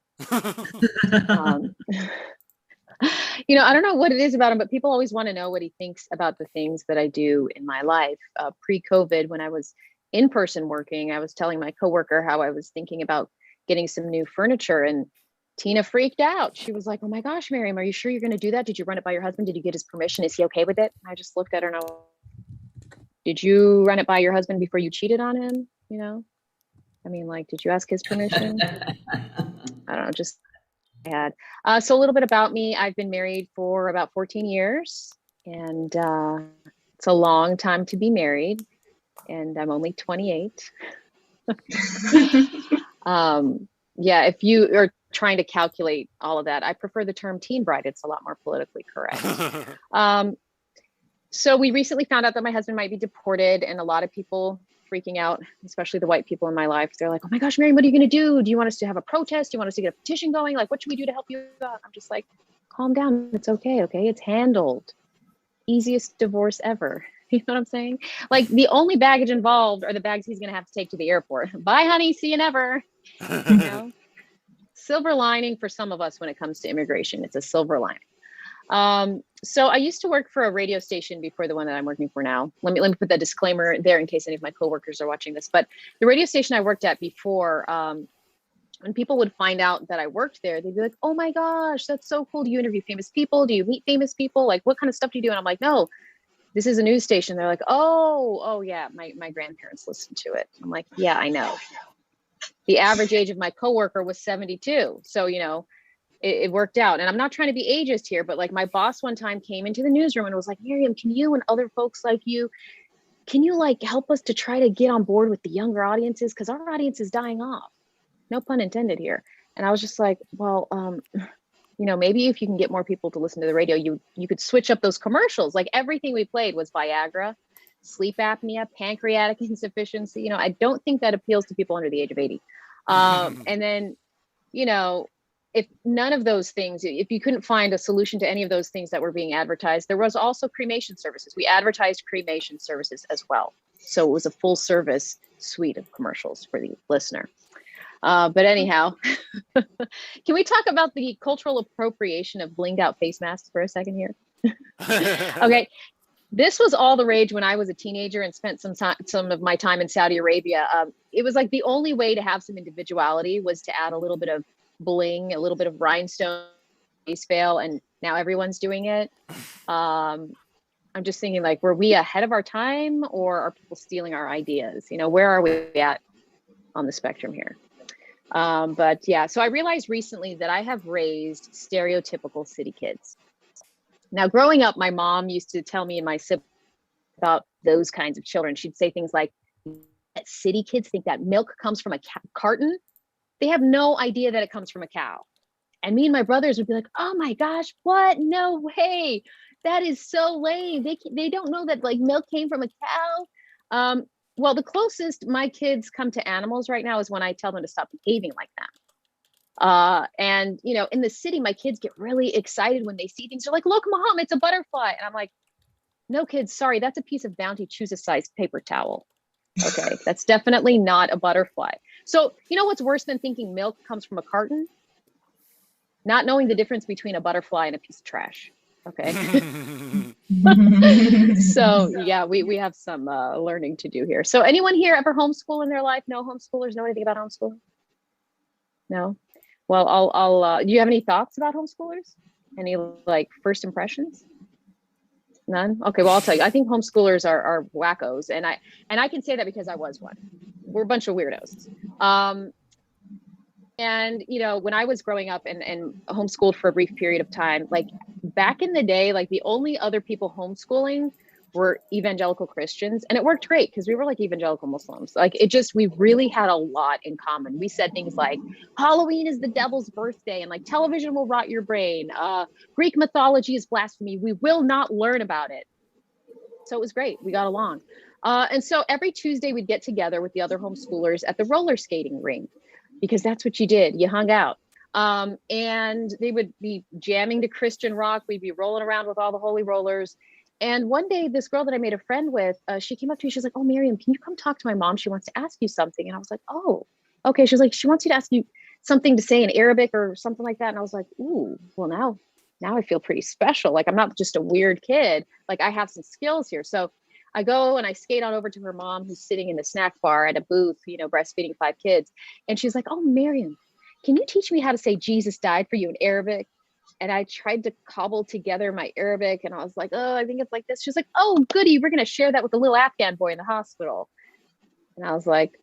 Speaker 10: You know, I don't know what it is about him, but people always want to know what he thinks about the things that I do in my life. Pre-COVID, when I was in person working, I was telling my coworker how I was thinking about getting some new furniture, and Tina freaked out. She was like, "Oh my gosh, Mariam, are you sure you're going to do that? Did you run it by your husband? Did you get his permission? Is he okay with it?" And I just looked at her and I was, "Did you run it by your husband before you cheated on him? You know, I mean, like, did you ask his permission?" I don't know, just had. So a little bit about me. I've been married for about 14 years, and it's a long time to be married, and I'm only 28. Yeah, if you are trying to calculate all of that, I prefer the term teen bride. It's a lot more politically correct. So we recently found out that my husband might be deported, and a lot of people freaking out, especially the white people in my life. They're like, "Oh my gosh, Mariam, what are you going to do? Do you want us to have a protest? Do you want us to get a petition going? Like, what should we do to help you out?" I'm just like, calm down. It's okay. Okay. It's handled. Easiest divorce ever. You know what I'm saying? Like, the only baggage involved are the bags he's going to have to take to the airport. Bye, honey. See you never. You know? Silver lining for some of us when it comes to immigration. It's a silver lining. So I used to work for a radio station before the one that I'm working for now. Let me put that disclaimer there in case any of my coworkers are watching this. But the radio station I worked at before, when people would find out that I worked there, they'd be like, "Oh my gosh, that's so cool. Do you interview famous people? Do you meet famous people? Like, what kind of stuff do you do?" And I'm like, "No, this is a news station." They're like, oh yeah, my grandparents listened to it." I'm like, "Yeah, I know." The average age of my coworker was 72. So, you know, it worked out. And I'm not trying to be ageist here, but like, my boss one time came into the newsroom and was like, "Mariam, can you and other folks like you, can you like help us to try to get on board with the younger audiences? Because our audience is dying off." No pun intended here. And I was just like, well, you know, maybe if you can get more people to listen to the radio, you could switch up those commercials. Like, everything we played was Viagra, sleep apnea, pancreatic insufficiency. You know, I don't think that appeals to people under the age of 80. And then, you know, if none of those things, if you couldn't find a solution to any of those things that were being advertised, there was also cremation services. We advertised cremation services as well. So it was a full service suite of commercials for the listener. But anyhow, can we talk about the cultural appropriation of blinged out face masks for a second here? Okay. This was all the rage when I was a teenager and spent some of my time in Saudi Arabia. It was like the only way to have some individuality was to add a little bit of bling, a little bit of rhinestone fail, and now everyone's doing it. I'm just thinking, like, were we ahead of our time, or are people stealing our ideas? You know, where are we at on the spectrum here? But yeah, so I realized recently that I have raised stereotypical city kids. Now, growing up, my mom used to tell me and my siblings about those kinds of children. She'd say things like, that city kids think that milk comes from a carton. They have no idea that it comes from a cow. And me and my brothers would be like, oh my gosh, what? No way. That is so lame. They don't know that like milk came from a cow. Well, the closest my kids come to animals right now is when I tell them to stop behaving like that. And you know, in the city, my kids get really excited when they see things. They're like, look, Mom, it's a butterfly. And I'm like, no, kids, sorry, that's a piece of Bounty Choose a Size paper towel. Okay, that's definitely not a butterfly. So you know what's worse than thinking milk comes from a carton? Not knowing the difference between a butterfly and a piece of trash. Okay. So yeah, we have some learning to do here. So anyone here ever homeschool in their life? No homeschoolers know anything about homeschooling? No? Well, I'll do you have any thoughts about homeschoolers? Any like first impressions? None? Okay, well, I'll tell you, I think homeschoolers are wackos. And I can say that because I was one. We're a bunch of weirdos. And, you know, when I was growing up and homeschooled for a brief period of time, like back in the day, like the only other people homeschooling were evangelical Christians. And it worked great because we were like evangelical Muslims. Like we really had a lot in common. We said things like Halloween is the devil's birthday and like television will rot your brain. Greek mythology is blasphemy. We will not learn about it. So it was great. We got along. And so every Tuesday we'd get together with the other homeschoolers at the roller skating rink, because that's what you did. You hung out. And they would be jamming to Christian rock. We'd be rolling around with all the holy rollers. And one day, this girl that I made a friend with, she came up to me. She's like, oh, Mariam, can you come talk to my mom? She wants to ask you something. And I was like, oh, okay. She's like, she wants you to ask you something to say in Arabic or something like that. And I was like, ooh, well, now I feel pretty special. Like, I'm not just a weird kid. Like, I have some skills here. So I go and I skate on over to her mom, who's sitting in the snack bar at a booth, you know, breastfeeding 5 kids. And she's like, oh, Mariam, can you teach me how to say Jesus died for you in Arabic? And I tried to cobble together my Arabic and I was like, oh, I think it's like this. She's like, oh, goody, we're going to share that with the little Afghan boy in the hospital. And I was like,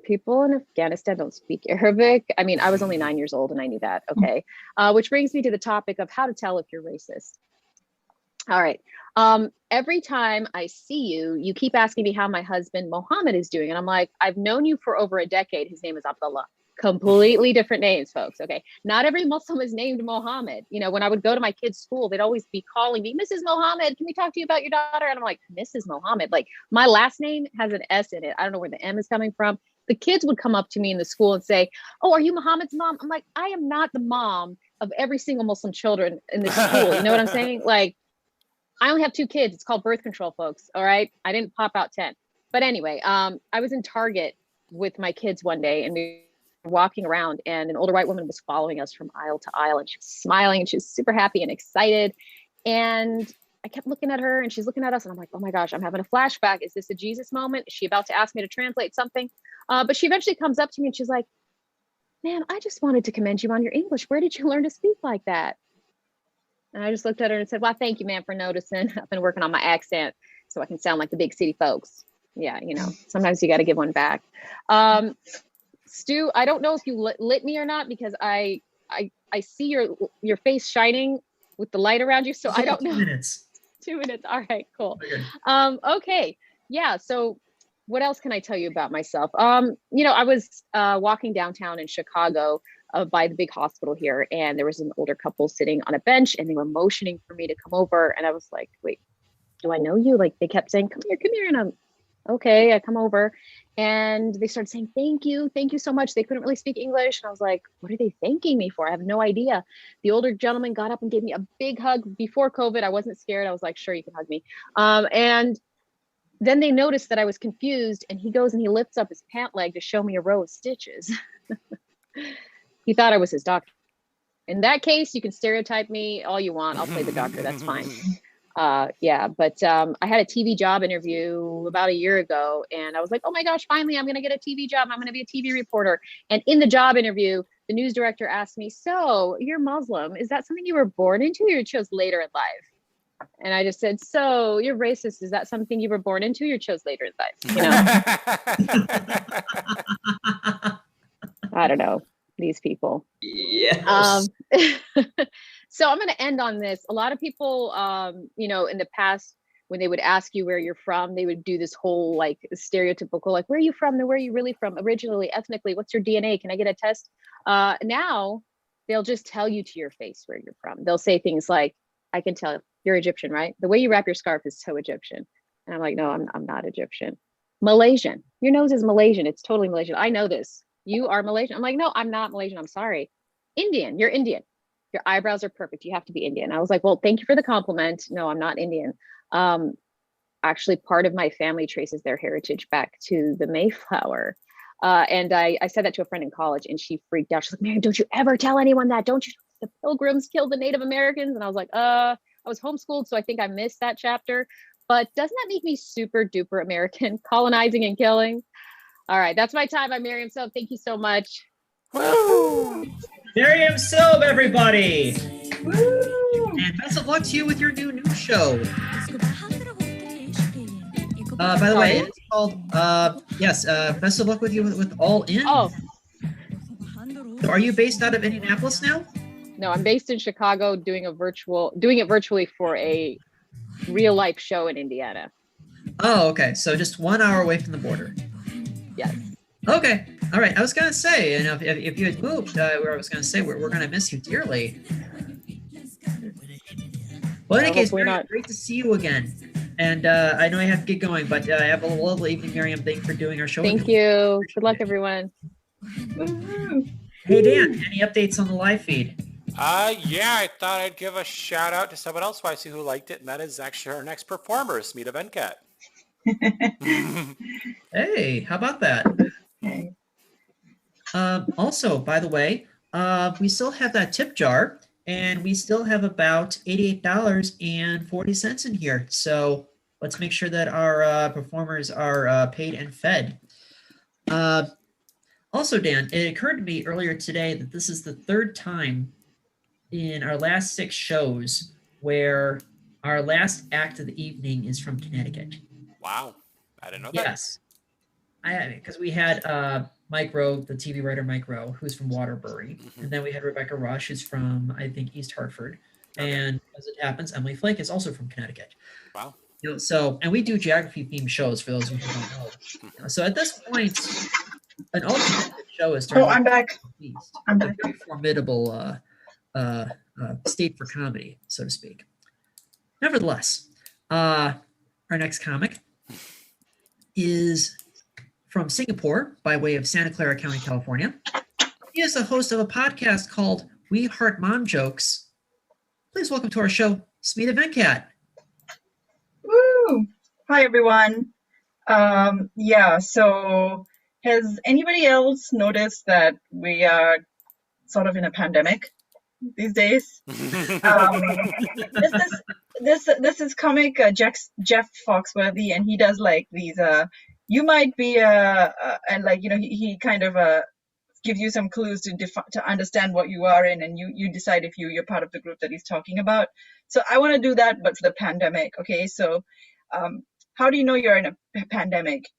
Speaker 10: people in Afghanistan don't speak Arabic. I mean, I was only 9 years old and I knew that. Okay. Which brings me to the topic of how to tell if you're racist. All right. Every time I see you, you keep asking me how my husband Mohammed is doing. And I'm like, I've known you for over a decade. His name is Abdullah. Completely different names, folks. Okay. Not every Muslim is named Mohammed. You know, when I would go to my kids' school, they'd always be calling me, Mrs. Mohammed, can we talk to you about your daughter? And I'm like, Mrs. Mohammed, like my last name has an S in it. I don't know where the M is coming from. The kids would come up to me in the school and say, oh, are you Mohammed's mom? I'm like, I am not the mom of every single Muslim children in the school. You know what I'm saying? Like, I only have 2 kids. It's called birth control, folks. All right. I didn't pop out 10. But anyway, I was in Target with my kids one day and we were walking around and an older white woman was following us from aisle to aisle and she was smiling and she was super happy and excited. And I kept looking at her and she's looking at us and I'm like, oh my gosh, I'm having a flashback. Is this a Jesus moment? Is she about to ask me to translate something? But she eventually comes up to me and she's like, ma'am, I just wanted to commend you on your English. Where did you learn to speak like that? And I just looked at her and said, well, thank you, ma'am, for noticing. I've been working on my accent so I can sound like the big city folks. Yeah, you know, sometimes you got to give one back. Stu, I don't know if you lit me or not because I see your face shining with the light around you. So I don't know.
Speaker 1: 2 minutes.
Speaker 10: 2 minutes. All right, cool. Okay. Yeah. So what else can I tell you about myself? You know, I was walking downtown in Chicago by the big hospital here, and there was an older couple sitting on a bench and they were motioning for me to come over. And I was like, wait, do I know you? Like they kept saying, come here. And I'm okay. I come over and they started saying, thank you so much. They couldn't really speak English. And I was like, what are they thanking me for? I have no idea. The older gentleman got up and gave me a big hug. Before COVID, I wasn't scared. I was like, sure, you can hug me. And then they noticed that I was confused and he goes and he lifts up his pant leg to show me a row of stitches. He thought I was his doctor. In that case, you can stereotype me all you want. I'll play the doctor. That's fine. Yeah, but I had a TV job interview about a year ago and I was like, oh my gosh, finally, I'm going to get a TV job. I'm going to be a TV reporter. And in the job interview, the news director asked me, so you're Muslim. Is that something you were born into or you chose later in life? And I just said, so you're racist. Is that something you were born into or you chose later in life? You know? I don't know. These people.
Speaker 1: Yes.
Speaker 10: So I'm going to end on this. A lot of people, you know, in the past, when they would ask you where you're from, they would do this whole like stereotypical, like, where are you from? Where are you really from? Originally, ethnically, what's your DNA? Can I get a test? Now they'll just tell you to your face where you're from. They'll say things like, I can tell you're Egyptian, right? The way you wrap your scarf is so Egyptian. And I'm like, no, I'm not Egyptian. Malaysian. Your nose is Malaysian. It's totally Malaysian. I know this. You are Malaysian. I'm like, no, I'm not Malaysian. I'm sorry. Indian. You're Indian. Your eyebrows are perfect. You have to be Indian. I was like, well, thank you for the compliment. No, I'm not Indian. Actually, part of my family traces their heritage back to the Mayflower. And I said that to a friend in college and she freaked out. She's like, Mariam, don't you ever tell anyone that. Don't you? The Pilgrims killed the Native Americans. And I was like, I was homeschooled, so I think I missed that chapter. But doesn't that make me super duper American, colonizing and killing? All right, that's my time. I'm Mariam Sobh. Thank you so much.
Speaker 1: Woo! Mariam Sobh, everybody. Woo! And best of luck to you with your new news show. By the way, it's called, best of luck with you with All In.
Speaker 10: Oh.
Speaker 1: So are you based out of Indianapolis now?
Speaker 10: No, I'm based in Chicago doing it virtually for a real life show in Indiana.
Speaker 1: Oh, okay. So just 1 hour away from the border.
Speaker 10: Yes.
Speaker 1: Okay. All right. I was going to say, you know, if you had moved, where I was going to say, we're going to miss you dearly. Well, in any case, great to see you again. And I know I have to get going, but have a lovely evening, Mariam. Thank you for doing our show.
Speaker 10: Thank you. Good luck, everyone.
Speaker 1: Hey, Dan, any updates on the live feed?
Speaker 2: Yeah, I thought I'd give a shout out to someone else who I see who liked it, and that is actually our next performer, Smita Venkat.
Speaker 1: Hey, how about that?
Speaker 11: Okay.
Speaker 1: Also, by the way, we still have that tip jar, and we still have about $88.40 in here. So let's make sure that our performers are paid and fed. Also, Dan, it occurred to me earlier today that this is the third time in our last 6 shows where our last act of the evening is from Connecticut.
Speaker 2: Wow. I didn't know that.
Speaker 1: Yes. Because we had Mike Rowe, the TV writer Mike Rowe, who's from Waterbury. And then we had Rebecca Rush, who's from, I think, East Hartford. Okay. And as it happens, Emily Flake is also from Connecticut.
Speaker 2: Wow.
Speaker 1: You know, so, and we do geography-themed shows for those who don't know. So at this point, an alternate show is turning
Speaker 11: I'm back. I'm
Speaker 1: a
Speaker 11: back.
Speaker 1: very formidable state for comedy, so to speak. Nevertheless, our next comic is from Singapore by way of Santa Clara County, California. He is the host of a podcast called We Heart Mom Jokes. Please welcome to our show, Smita Venkat.
Speaker 11: Woo! Hi, everyone. So has anybody else noticed that we are sort of in a pandemic these days? This is comic Jeff Foxworthy, and he does like these you might be and like, you know, he kind of gives you some clues to understand what you are in, and you decide if you're part of the group that he's talking about. So I want to do that, but for the pandemic. Okay, so how do you know you're in a pandemic?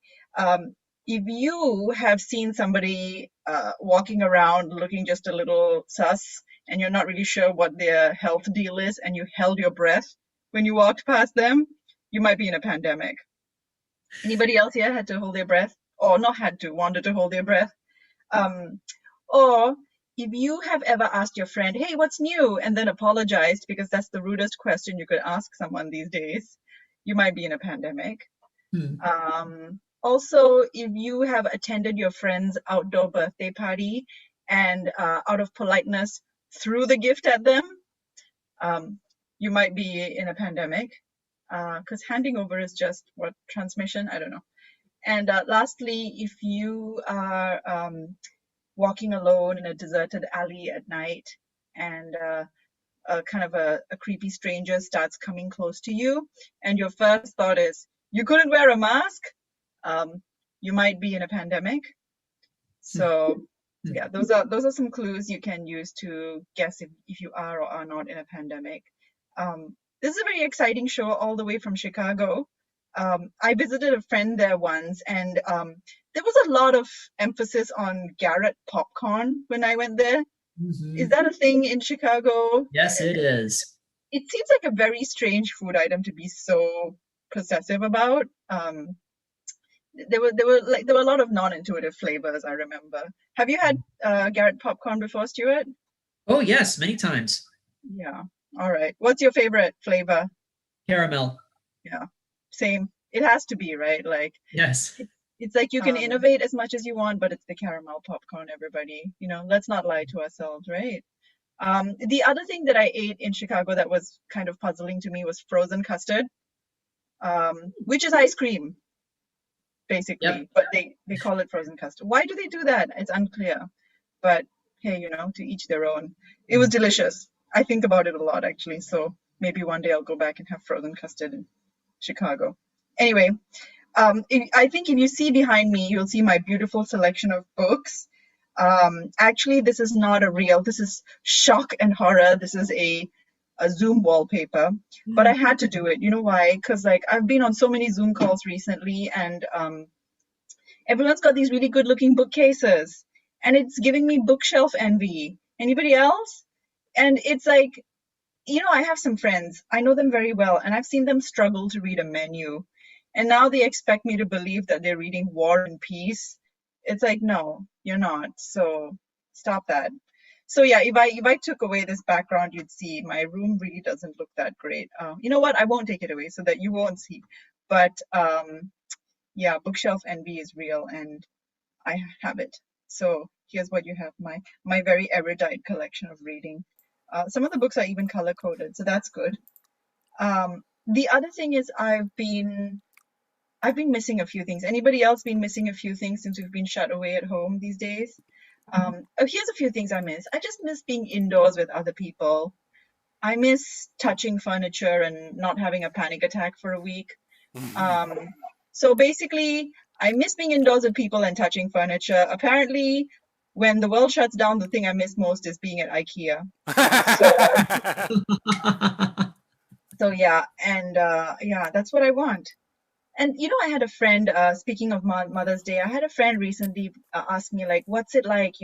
Speaker 11: If you have seen somebody walking around looking just a little sus, and you're not really sure what their health deal is, and you held your breath when you walked past them, you might be in a pandemic. Anybody else here had to hold their breath? Or not had to, wanted to hold their breath? Or if you have ever asked your friend, hey, what's new? And then apologized, because that's the rudest question you could ask someone these days, you might be in a pandemic. Also, if you have attended your friend's outdoor birthday party and out of politeness threw the gift at them, you might be in a pandemic, because handing over is just transmission, I don't know. And lastly, if you are walking alone in a deserted alley at night, and kind of a creepy stranger starts coming close to you, and your first thought is, you couldn't wear a mask, you might be in a pandemic. So Yeah, those are some clues you can use to guess if you are or are not in a pandemic. This is a very exciting show all the way from Chicago. I visited a friend there once, and there was a lot of emphasis on Garrett popcorn when I went there. Is that a thing in Chicago?
Speaker 1: Yes, it is.
Speaker 11: It seems like a very strange food item to be so possessive about. There were a lot of non-intuitive flavors, I remember. Have you had Garrett popcorn before, Stuart?
Speaker 1: Oh yes, many times.
Speaker 11: Yeah. All right. What's your favorite flavor?
Speaker 1: Caramel.
Speaker 11: Yeah. Same. It has to be, right? Like,
Speaker 1: Yes.
Speaker 11: it's like you can innovate as much as you want, but it's the caramel popcorn, everybody. Let's not lie to ourselves, right? The other thing that I ate in Chicago that was kind of puzzling to me was frozen custard, which is ice cream, basically.
Speaker 1: Yep.
Speaker 11: But they call it frozen custard. Why do they do that? It's unclear. But hey, to each their own. It was delicious. I think about it a lot, actually. So maybe one day I'll go back and have frozen custard in Chicago. Anyway, I think if you see behind me, you'll see my beautiful selection of books. Actually, this is not this is shock and horror. This is a Zoom wallpaper, but I had to do it. You know why? Because I've been on so many Zoom calls recently, and everyone's got these really good looking bookcases, and it's giving me bookshelf envy. Anybody else? And it's like, I have some friends, I know them very well, and I've seen them struggle to read a menu, and now they expect me to believe that they're reading War and Peace. It's like, no, you're not. So stop that. So yeah, if I took away this background, you'd see my room really doesn't look that great. You know what? I won't take it away so that you won't see. But yeah, bookshelf envy is real, and I have it. So here's what you have: my very erudite collection of reading. Some of the books are even color coded, so that's good. The other thing is I've been missing a few things. Anybody else been missing a few things since we've been shut away at home these days? Here's a few things I miss. I just miss being indoors with other people. I miss touching furniture and not having a panic attack for a week. So basically, I miss being indoors with people and touching furniture. Apparently, when the world shuts down, the thing I miss most is being at IKEA. So yeah, and yeah, that's what I want. And I had a friend, speaking of Mother's Day, I had a friend recently ask me, like, what's it like,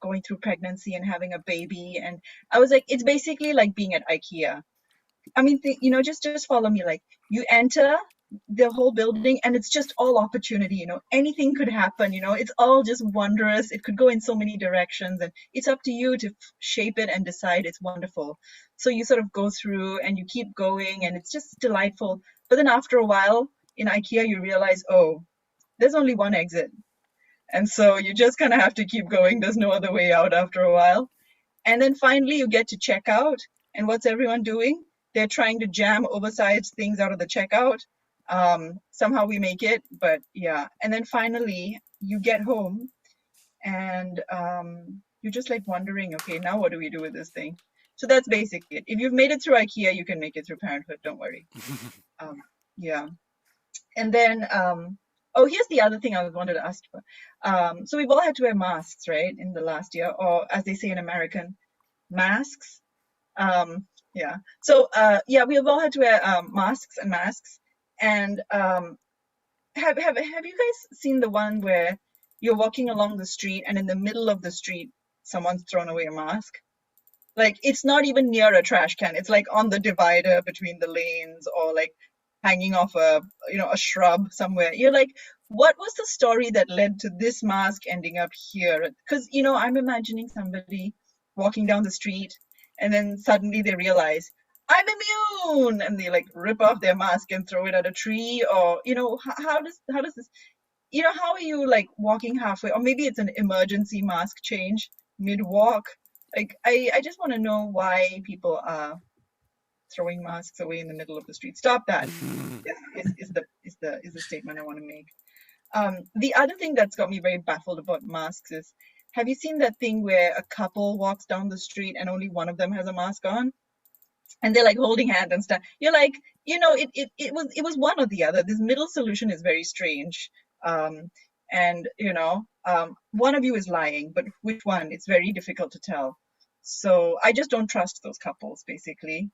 Speaker 11: going through pregnancy and having a baby? And I was like, it's basically like being at IKEA. I mean, just follow me. Like, you enter the whole building and it's just all opportunity, anything could happen, it's all just wondrous. It could go in so many directions, and it's up to you to shape it and decide. It's wonderful. So you sort of go through and you keep going, and it's just delightful. But then after a while in IKEA, you realize, oh, there's only one exit. And so you just kind of have to keep going. There's no other way out after a while. And then finally you get to check out, and what's everyone doing? They're trying to jam oversized things out of the checkout. Somehow we make it, but yeah. And then finally you get home, and you're just like wondering, okay, now what do we do with this thing? So that's basically it. If you've made it through IKEA, you can make it through parenthood. Don't worry. Yeah. And then, oh, here's the other thing I wanted to ask for. So we've all had to wear masks, right, in the last year, or as they say in American, masks. Yeah. So yeah, we've all had to wear masks. And have you guys seen the one where you're walking along the street and in the middle of the street someone's thrown away a mask? Like, it's not even near a trash can. It's like on the divider between the lanes, or like hanging off a shrub somewhere. You're like, what was the story that led to this mask ending up here? Because I'm imagining somebody walking down the street and then suddenly they realize, I'm immune, and they like rip off their mask and throw it at a tree. Or how does this, how are you like walking halfway? Or maybe it's an emergency mask change mid-walk. Like, I just want to know why people are throwing masks away in the middle of the street. Stop that. is the statement I want to make. The other thing that's got me very baffled about masks is, have you seen that thing where a couple walks down the street and only one of them has a mask on? And they're like holding hands and stuff. You're like, it was one or the other. This middle solution is very strange. and one of you is lying, but which one? It's very difficult to tell. So I just don't trust those couples, basically.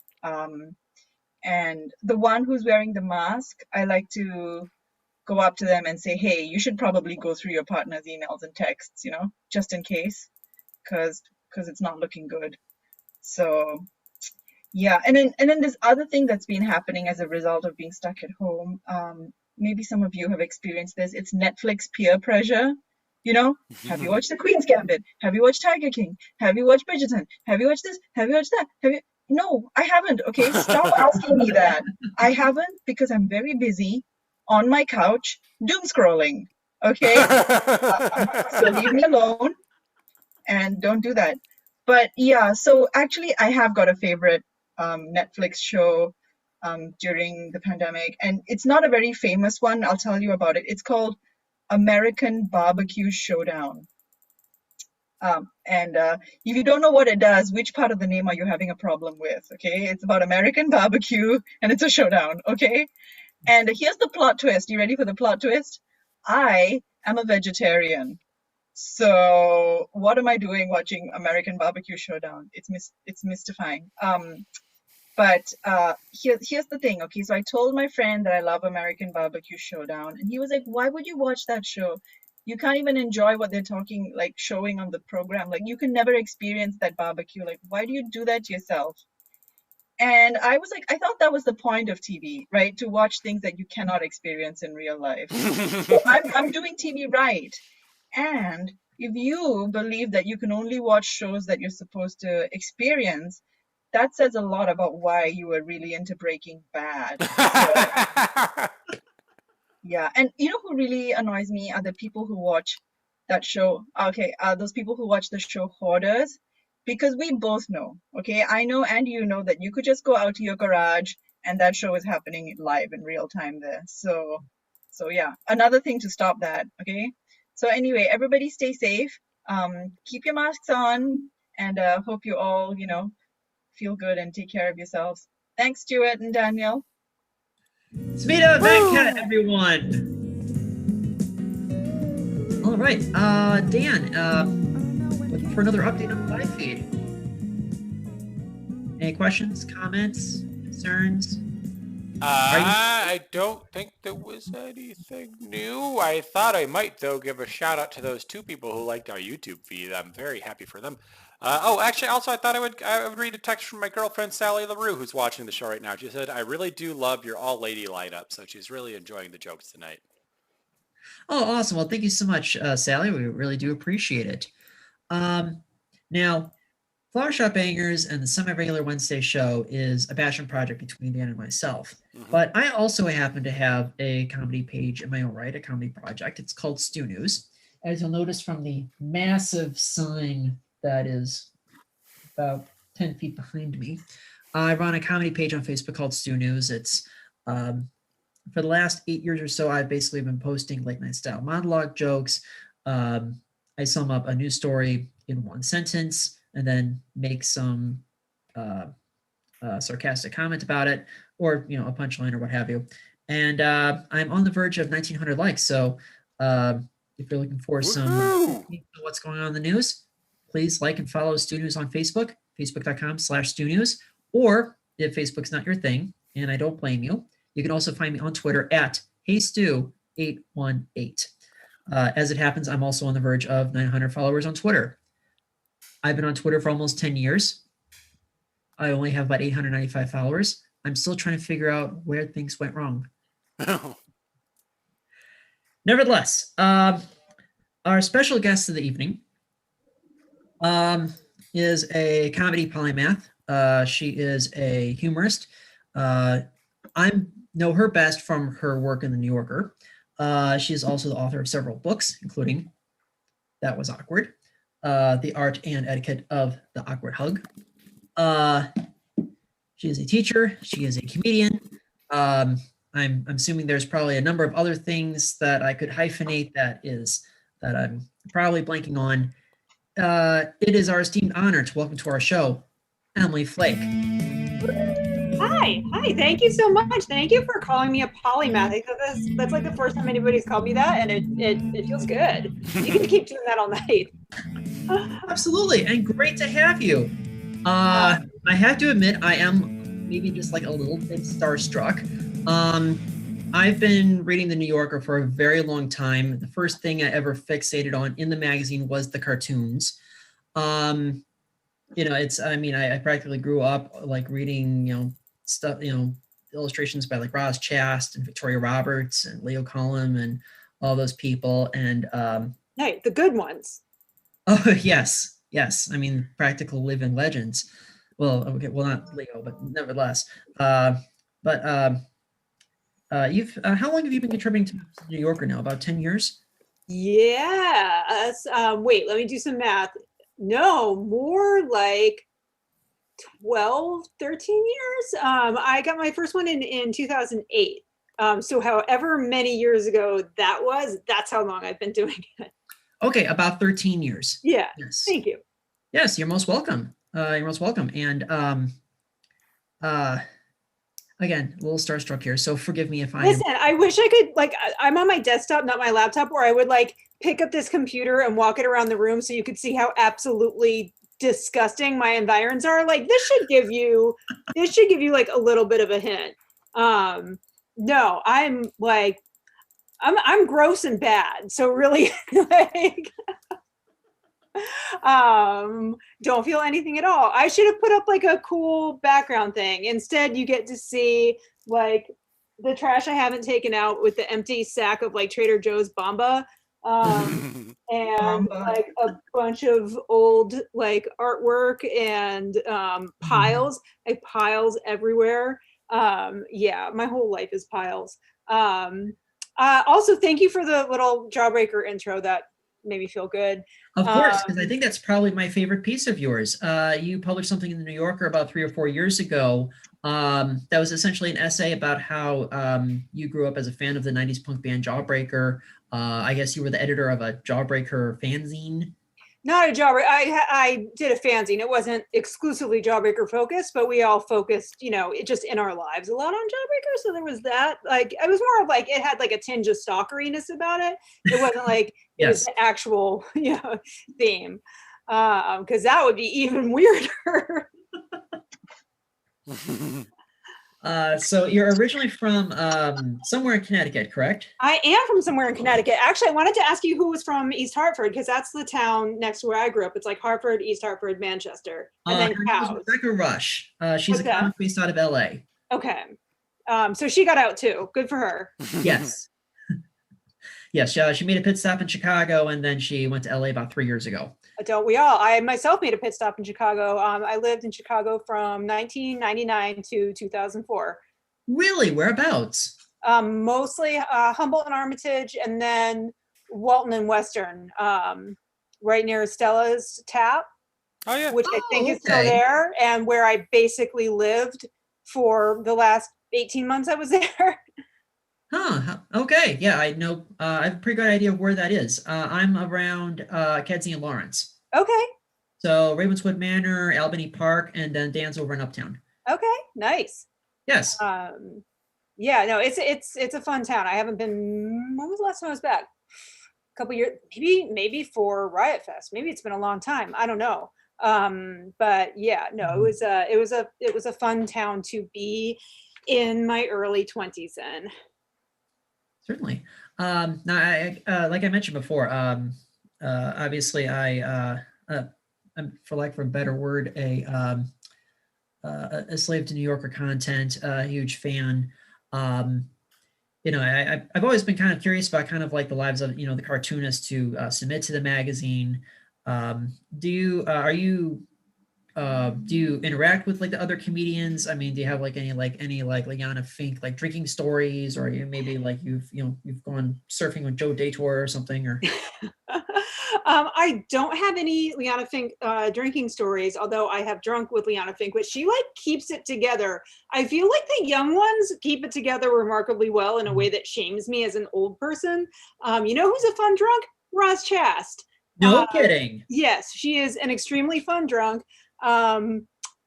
Speaker 11: And the one who's wearing the mask, I like to go up to them and say, hey, you should probably go through your partner's emails and texts, just in case, because it's not looking good. So yeah, and then this other thing that's been happening as a result of being stuck at home, maybe some of you have experienced this. It's Netflix peer pressure. Have you watched The Queen's Gambit? Have you watched Tiger King? Have you watched Bridgerton? Have you watched this? Have you watched that? No, I haven't. Okay, stop asking me that. I haven't, because I'm very busy on my couch doom scrolling. Okay, so leave me alone and don't do that. But yeah, so actually I have got a favorite Netflix show during the pandemic, and it's not a very famous one. I'll tell you about it. It's called American Barbecue Showdown. And if you don't know what it does, which part of the name are you having a problem with? Okay, it's about American barbecue and it's a showdown. Okay, and here's the plot twist. You ready for the plot twist? I am a vegetarian. So what am I doing watching American Barbecue Showdown? It's mystifying. But here's the thing. Okay, so I told my friend that I love American Barbecue Showdown, and he was like, why would you watch that show? You can't even enjoy what they're showing on the program. Like, you can never experience that barbecue. Like, why do you do that to yourself? And I was like, I thought that was the point of TV, right? To watch things that you cannot experience in real life. So I'm doing TV right. And if you believe that you can only watch shows that you're supposed to experience, that says a lot about why you were really into Breaking Bad. So, yeah, and you know who really annoys me are the people who watch that show. Okay, those people who watch the show Hoarders, because we both know, okay, I know and you know that you could just go out to your garage and that show is happening live in real time there. So yeah, another thing to stop that, okay? So anyway, everybody stay safe, keep your masks on, and hope you all, feel good and take care of yourselves. Thanks, Stuart and Daniel.
Speaker 1: Smita, Venkat, everyone. All right, Dan, looking for another update on the live feed. Any questions, comments, concerns?
Speaker 2: I don't think there was anything new. I thought I might, though, give a shout out to those 2 people who liked our YouTube feed. I'm very happy for them. Actually, also, I thought I would read a text from my girlfriend, Sally LaRue, who's watching the show right now. She said, I really do love your all-lady lineup, so she's really enjoying the jokes tonight.
Speaker 1: Oh, awesome. Well, thank you so much, Sally. We really do appreciate it. Now, Flower Shop Bangers and the Semi-Regular Wednesday show is a passion project between Dan and myself. Mm-hmm. But I also happen to have a comedy page in my own right, a comedy project. It's called Stu News. As you'll notice from the massive sign that is about 10 feet behind me, I run a comedy page on Facebook called Stu News. It's for the last 8 years or so, I've basically been posting late night style monologue jokes. I sum up a news story in one sentence and then make some sarcastic comment about it, or a punchline or what have you. And I'm on the verge of 1,900 likes. So if you're looking for some what's going on in the news, please like and follow Stu News on Facebook, facebook.com/Stu News. Or if Facebook's not your thing, and I don't blame you, you can also find me on Twitter at HeyStu818. As it happens, I'm also on the verge of 900 followers on Twitter. I've been on Twitter for almost 10 years. I only have about 895 followers. I'm still trying to figure out where things went wrong. Nevertheless, our special guest of the evening is a comedy polymath. She is a humorist. I know her best from her work in The New Yorker. She is also the author of several books, including That Was Awkward, The Art and Etiquette of the Awkward Hug. She is a teacher. She is a comedian. I'm assuming there's probably a number of other things that I could hyphenate that I'm probably blanking on. It is our esteemed honor to welcome to our show, Emily Flake.
Speaker 12: Hi. Hi. Thank you so much. Thank you for calling me a polymath. I thought that's like the first time anybody's called me that, and it feels good. You can keep doing that all night.
Speaker 1: Absolutely, and great to have you. I have to admit, I am maybe just like a little bit starstruck. I've been reading the New Yorker for a very long time. The first thing I ever fixated on in the magazine was the cartoons. I practically grew up like reading, stuff, illustrations by like Roz Chast and Victoria Roberts and Leo Collum and all those people. And
Speaker 12: hey, the good ones.
Speaker 1: Oh, yes. I mean, practical living legends. Well, okay, well, not Leo, but nevertheless. How long have you been contributing to the New Yorker now? About 10 years?
Speaker 12: Yeah. Wait, let me do some math. No, more like 12, 13 years. I got my first one in 2008. So however many years ago that was, that's how long I've been doing it.
Speaker 1: Okay, about 13 years.
Speaker 12: Yeah.
Speaker 1: Yes.
Speaker 12: Thank you.
Speaker 1: Yes, you're most welcome. You're most welcome. And again, a little starstruck here, so forgive me if I
Speaker 12: Listen, I wish I could, like, I'm on my desktop, not my laptop, or I would like pick up this computer and walk it around the room so you could see how absolutely disgusting my environs are. Like, this should give you like a little bit of a hint. No, I'm like, I'm gross and bad. So really, like, don't feel anything at all. I should have put up like a cool background thing. Instead, you get to see like the trash I haven't taken out with the empty sack of like Trader Joe's Bamba. And like a bunch of old like artwork and piles, like piles everywhere. Yeah, my whole life is piles. Also, thank you for the little Jawbreaker intro. That made me feel good.
Speaker 1: Of course, because I think that's probably my favorite piece of yours. You published something in the New Yorker about 3 or 4 years ago. That was essentially an essay about how you grew up as a fan of the 90s punk band Jawbreaker. I guess you were the editor of a Jawbreaker fanzine.
Speaker 12: Not a Jawbreaker. I did a fanzine. It wasn't exclusively Jawbreaker focused, but we all focused, just in our lives a lot on Jawbreaker. So there was that. Like, it was more of like, it had like a tinge of stalkeriness about it. It wasn't like it was the actual, theme. Because that would be even weirder.
Speaker 1: So you're originally from somewhere in Connecticut, correct?
Speaker 12: I am from somewhere in Connecticut. Actually, I wanted to ask you who was from East Hartford, because that's the town next to where I grew up. It's like Hartford, East Hartford, Manchester, and then Cows.
Speaker 1: Rebecca Rush. She's a comic based out of LA.
Speaker 12: Okay. So she got out too. Good for her.
Speaker 1: Yes. Yes, she made a pit stop in Chicago, and then she went to LA about 3 years ago.
Speaker 12: Don't we all? I myself made a pit stop in Chicago. I lived in Chicago from 1999 to 2004.
Speaker 1: Really? Whereabouts?
Speaker 12: Mostly Humboldt and Armitage, and then Walton and Western, right near Stella's Tap.
Speaker 2: Oh, yeah.
Speaker 12: Which I think is still there, and where I basically lived for the last 18 months I was there.
Speaker 1: Huh. Okay. Yeah, I know. I have a pretty good idea of where that is. I'm around Kedzie and Lawrence.
Speaker 12: Okay.
Speaker 1: So Ravenswood Manor, Albany Park, and then Dan's over in Uptown.
Speaker 12: Okay. Nice.
Speaker 1: Yes.
Speaker 12: Yeah. No, it's a fun town. I haven't been. When was the last time I was back? A couple years, maybe for Riot Fest. Maybe it's been a long time. I don't know. But yeah, no, it was a fun town to be in my early 20s in.
Speaker 1: Certainly. Now, like I mentioned before, obviously I'm, for lack of a better word, a slave to New Yorker content, a huge fan. I've always been kind of curious about kind of like the lives of, the cartoonists who submit to the magazine. Do you interact with like the other comedians? I mean, do you have like any Liana Fink like drinking stories, or you maybe like you've gone surfing with Joe Daytor or something, or?
Speaker 12: I don't have any Liana Fink drinking stories, although I have drunk with Liana Fink, but she like keeps it together. I feel like the young ones keep it together remarkably well in a way that shames me as an old person. You know who's a fun drunk? Roz Chast.
Speaker 1: No kidding.
Speaker 12: Yes, she is an extremely fun drunk.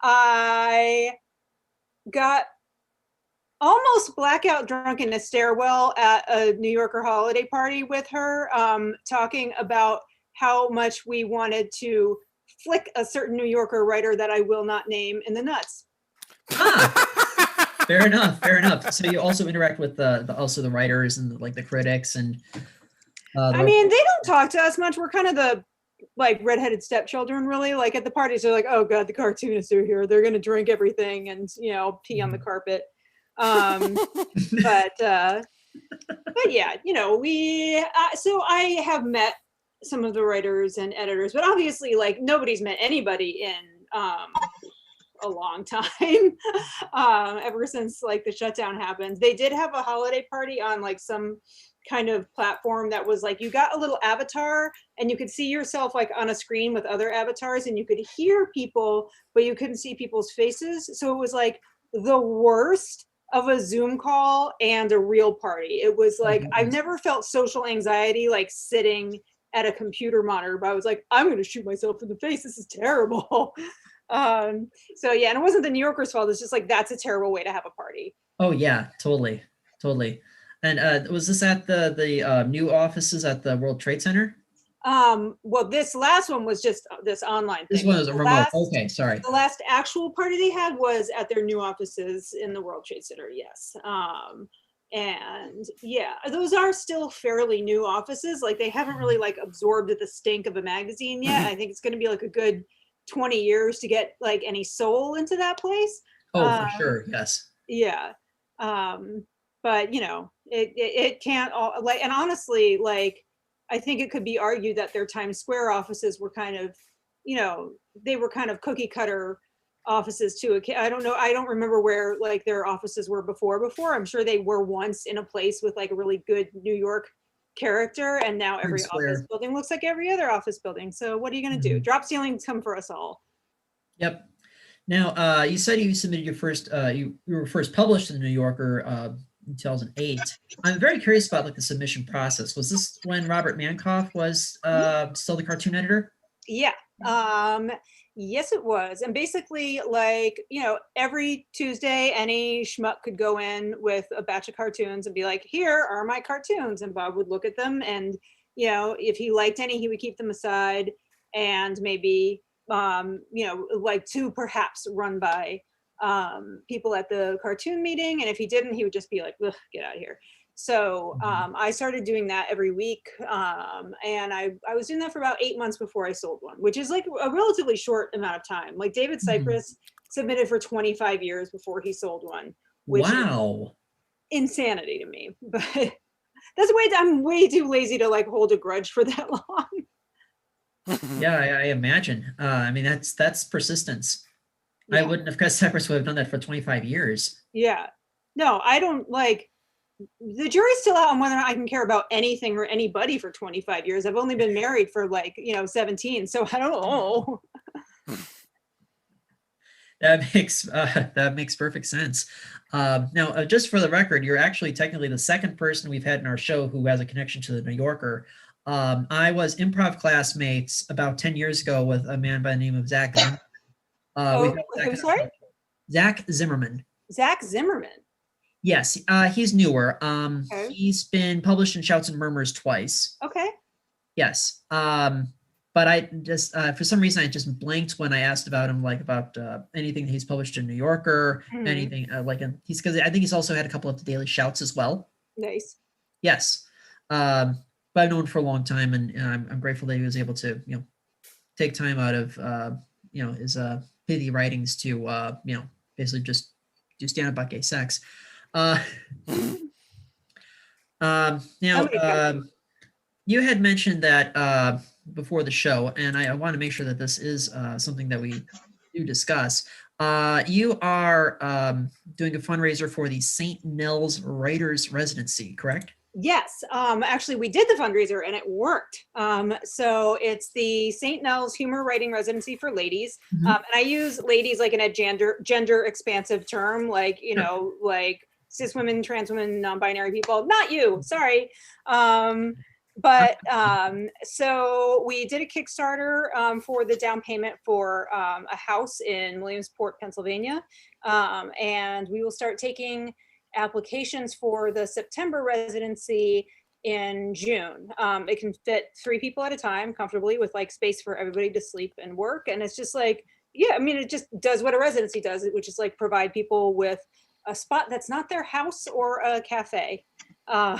Speaker 12: I got almost blackout drunk in a stairwell at a New Yorker holiday party with her, talking about how much we wanted to flick a certain New Yorker writer that I will not name in the nuts.
Speaker 1: Fair enough. Fair enough. So you also interact with the writers and the critics and.
Speaker 12: I mean, they don't talk to us much. We're kind of the like redheaded stepchildren, really. Like at the parties, they're like, "Oh God, the cartoonists are here. They're gonna drink everything and pee on the carpet." But yeah, we. So I have met some of the writers and editors, but obviously, like nobody's met anybody in a long time. Ever since like the shutdown happened, they did have a holiday party on like some kind of platform that was like you got a little avatar and you could see yourself like on a screen with other avatars and you could hear people but you couldn't see people's faces, so it was like the worst of a Zoom call and a real party. It was like I've never felt social anxiety like sitting at a computer monitor, but I was like, I'm gonna shoot myself in the face, this is terrible. So yeah, and it wasn't the New Yorkers' fault, it's just like that's a terrible way to have a party.
Speaker 1: Oh yeah, totally. And was this at the new offices at the World Trade Center?
Speaker 12: Well, this last one was just this online thing.
Speaker 1: This one was a remote. Okay, sorry.
Speaker 12: The last actual party they had was at their new offices in the World Trade Center, yes. And yeah, those are still fairly new offices. Like they haven't really like absorbed the stink of a magazine yet. I think it's going to be like a good 20 years to get like any soul into that place.
Speaker 1: Oh, for sure, yes.
Speaker 12: Yeah. But it can't all like, and honestly, like I think it could be argued that their Times Square offices were kind of, they were kind of cookie cutter offices too. I don't know. I don't remember where like their offices were before. I'm sure they were once in a place with like a really good New York character, and now every office building looks like every other office building. So what are you going to do? Drop ceilings come for us all.
Speaker 1: Yep. Now, you said you submitted your first, you were first published in the New Yorker in 2008. I'm very curious about like the submission process. Was this when Robert Mankoff was still the cartoon editor?
Speaker 12: Yeah. Yes, it was. And basically like, every Tuesday, any schmuck could go in with a batch of cartoons and be like, here are my cartoons. And Bob would look at them and, if he liked any, he would keep them aside and maybe, like to perhaps run by people at the cartoon meeting. And if he didn't, he would just be like, ugh, get out of here. So I started doing that every week. And I was doing that for about 8 months before I sold one, which is like a relatively short amount of time. Like David Cypress submitted for 25 years before he sold one, which is insanity to me. But that's I'm way too lazy to like hold a grudge for that long.
Speaker 1: Yeah, I imagine. I mean, that's persistence. Yeah. I wouldn't have, because Cypress would have done that for 25 years.
Speaker 12: Yeah. No, I don't like, the jury's still out on whether or not I can care about anything or anybody for 25 years. I've only been married for like, 17. So I don't know.
Speaker 1: That makes perfect sense. Now, just for the record, you're actually technically the second person we've had in our show who has a connection to the New Yorker. I was improv classmates about 10 years ago with a man by the name of Zach.
Speaker 12: I'm sorry?
Speaker 1: Zach Zimmerman.
Speaker 12: Zach Zimmerman.
Speaker 1: Yes, he's newer. Okay. He's been published in Shouts and Murmurs twice.
Speaker 12: Okay.
Speaker 1: Yes. But I just, for some reason, I just blanked when I asked about him, like about anything that he's published in New Yorker, anything because I think he's also had a couple of the Daily Shouts as well.
Speaker 12: Nice.
Speaker 1: Yes. But I've known him for a long time, and I'm grateful that he was able to, take time out of, his pithy writings to, basically just do stand-up about gay sex. Now, you had mentioned that before the show, and I want to make sure that this is something that we do discuss. You are doing a fundraiser for the St. Nell's Writers Residency, correct?
Speaker 12: Yes, actually we did the fundraiser and it worked. So it's the St. Nell's Humor Writing Residency for ladies. And I use ladies like in a gender expansive term, like, like cis women, trans women, non-binary people, not you, sorry. So we did a Kickstarter for the down payment for a house in Williamsport, Pennsylvania. And we will start taking applications for the September residency in June. It can fit 3 people at a time comfortably with like space for everybody to sleep and work. And it's just like, yeah, I mean, it just does what a residency does, which is like provide people with a spot that's not their house or a cafe. Yeah,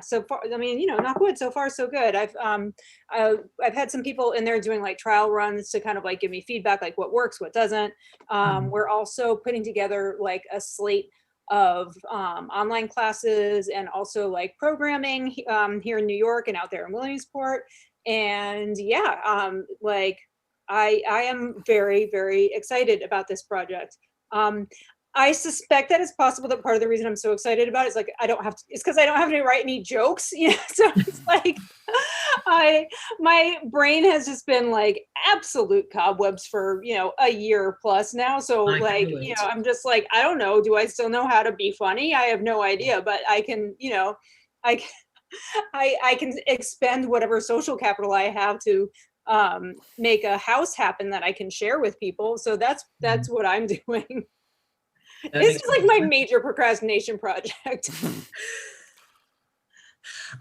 Speaker 12: so far, I mean, knock wood, so far so good. I've had some people in there doing like trial runs to kind of like give me feedback, like what works, what doesn't. We're also putting together like a slate of online classes and also like programming here in New York and out there in Williamsport. And yeah, like I am very, very excited about this project. I suspect that it's possible that part of the reason I'm so excited about it is like it's because I don't have to write any jokes. So it's like my brain has just been like absolute cobwebs for a year plus now. So like I'm just like, I don't know, do I still know how to be funny? I have no idea, but I can I can expend whatever social capital I have to make a house happen that I can share with people. So that's what I'm doing. This is like my major procrastination project.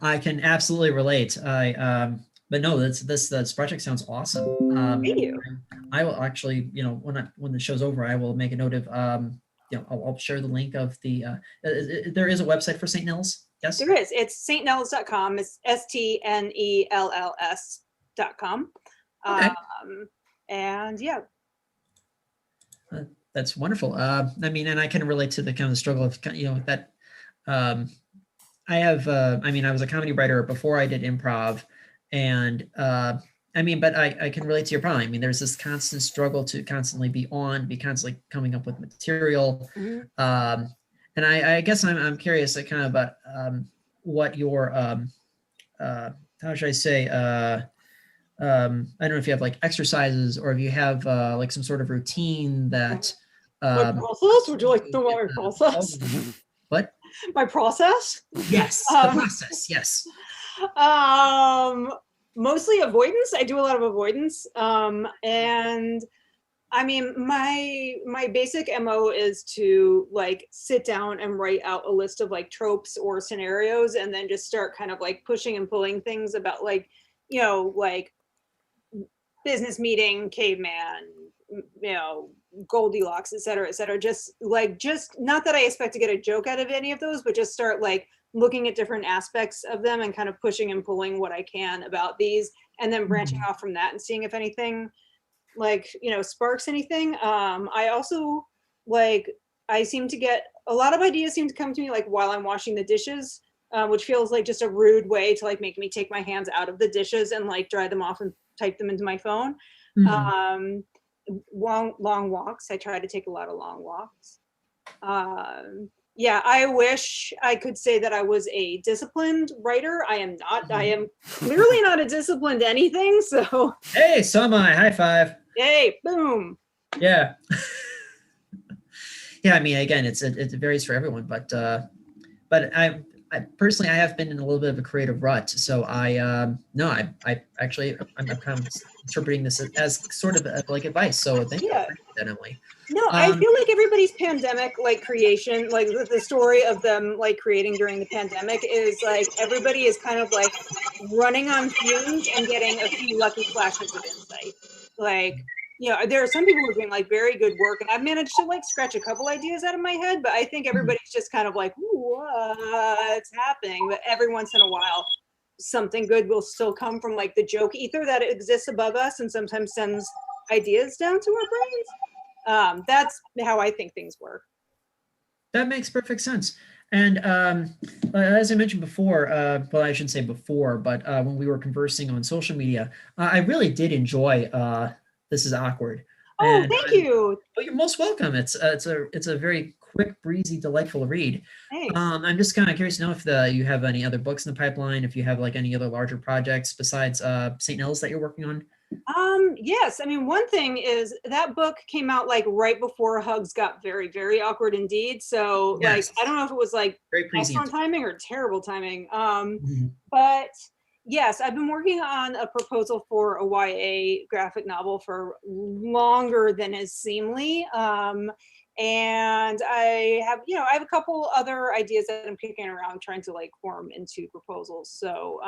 Speaker 1: I can absolutely relate. But no, this project sounds awesome.
Speaker 12: Thank you.
Speaker 1: I will actually, when the show's over, I will make a note of, I'll share the link of the. There is a website for St. Nels. Yes,
Speaker 12: there is. It's stnells.com. It's stnells.com.
Speaker 1: Okay.
Speaker 12: And yeah.
Speaker 1: That's wonderful. I mean, and I can relate to the kind of struggle of, that I have, I was a comedy writer before I did improv, and but I can relate to your problem. I mean, there's this constant struggle to constantly be constantly coming up with material. Mm-hmm. And I guess I'm curious kind of about what your, how should I say, I don't know if you have like exercises or if you have like some sort of routine that.
Speaker 12: My process? Would you like to know about my process?
Speaker 1: What?
Speaker 12: My process?
Speaker 1: Yes, the process. Yes.
Speaker 12: Mostly avoidance. I do a lot of avoidance, and I mean, my basic MO is to like sit down and write out a list of like tropes or scenarios, and then just start kind of like pushing and pulling things about like like business meeting, caveman, Goldilocks, et cetera, just not that I expect to get a joke out of any of those, but just start like looking at different aspects of them and kind of pushing and pulling what I can about these, and then branching off from that and seeing if anything like, sparks anything. I also I seem to get a lot of ideas seem to come to me like while I'm washing the dishes, which feels like just a rude way to like make me take my hands out of the dishes and like dry them off and type them into my phone. Mm-hmm. Long walks. I try to take a lot of long walks. Yeah, I wish I could say that I was a disciplined writer. I am not. I am clearly not a disciplined anything. So
Speaker 1: hey, so am I. High five.
Speaker 12: Hey, boom.
Speaker 1: Yeah. Yeah, I mean, again, it varies for everyone, but I personally, I have been in a little bit of a creative rut. So I'm kind of interpreting this as sort of like advice. So thank you for that, Emily.
Speaker 12: No, I feel like everybody's pandemic like creation, like the story of them like creating during the pandemic is like everybody is kind of like running on fumes and getting a few lucky flashes of insight. Like, there are some people who are doing like very good work, and I've managed to like scratch a couple ideas out of my head, but I think everybody's just kind of like, what's happening? But every once in a while, something good will still come from like the joke ether that exists above us and sometimes sends ideas down to our brains. That's how I think things work.
Speaker 1: That makes perfect sense. And as I mentioned before, well, I shouldn't say before, but when we were conversing on social media, I really did enjoy This Is Awkward.
Speaker 12: Oh, thank you.
Speaker 1: Well, you're most welcome. It's a very quick, breezy, delightful read.
Speaker 12: Thanks.
Speaker 1: I'm just kind of curious to know if you have any other books in the pipeline, if you have like any other larger projects besides St. Nels that you're working on.
Speaker 12: Yes. I mean, one thing is that book came out like right before Hugs got very, very awkward indeed. So like, I don't know if it was like excellent timing or terrible timing. But yes, I've been working on a proposal for a YA graphic novel for longer than is seemly. And I have a couple other ideas that I'm kicking around, trying to like form into proposals. So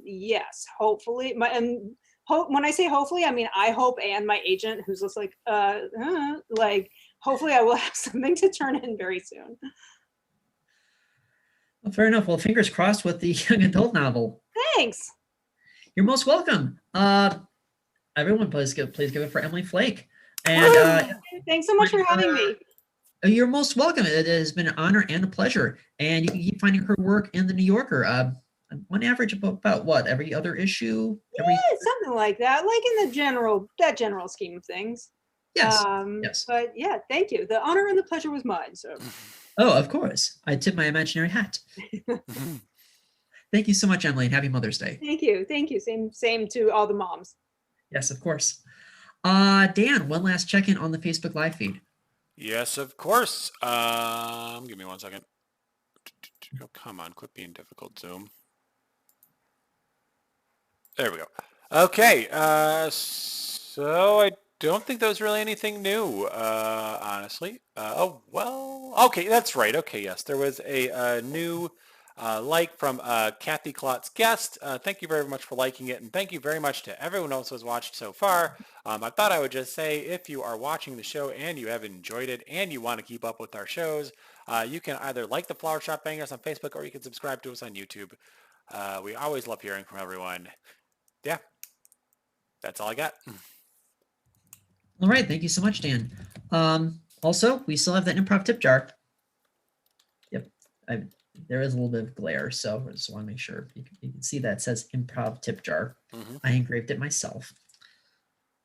Speaker 12: yes, hopefully when I say hopefully, I mean I hope, and my agent, who's just like hopefully I will have something to turn in very soon.
Speaker 1: Well, fair enough. Well, fingers crossed with the young adult novel.
Speaker 12: Thanks.
Speaker 1: You're most welcome. Everyone, please give it for Emily Flake. And
Speaker 12: thanks so much for having me.
Speaker 1: You're most welcome. It has been an honor and a pleasure. And you can keep finding her work in the New Yorker. On average, about what, every other issue?
Speaker 12: Something like that. Like in the general scheme of things.
Speaker 1: Yes.
Speaker 12: Yes. But yeah, thank you. The honor and the pleasure was mine. So.
Speaker 1: Oh, of course. I tip my imaginary hat. Thank you so much, Emily, and happy Mother's Day.
Speaker 12: Thank you. Thank you. Same to all the moms.
Speaker 1: Yes, of course. Dan, one last check-in on the Facebook Live feed.
Speaker 2: Yes, of course. Give me 1 second. Oh, come on, quit being difficult, Zoom. There we go. Okay, so I don't think there was really anything new, honestly. Oh, well, okay, that's right. Okay, yes, there was a new like from Kathy Klotz's guest. Thank you very much for liking it, and thank you very much to everyone else who's watched so far. I thought I would just say, if you are watching the show and you have enjoyed it and you want to keep up with our shows, you can either like the Flower Shop Bangers on Facebook, or you can subscribe to us on YouTube. We always love hearing from everyone. Yeah, that's all I got.
Speaker 1: All right, thank you so much, Dan. Also, we still have that improv tip jar. Yep, there is a little bit of glare, so I just want to make sure you can see that it says improv tip jar. I engraved it myself.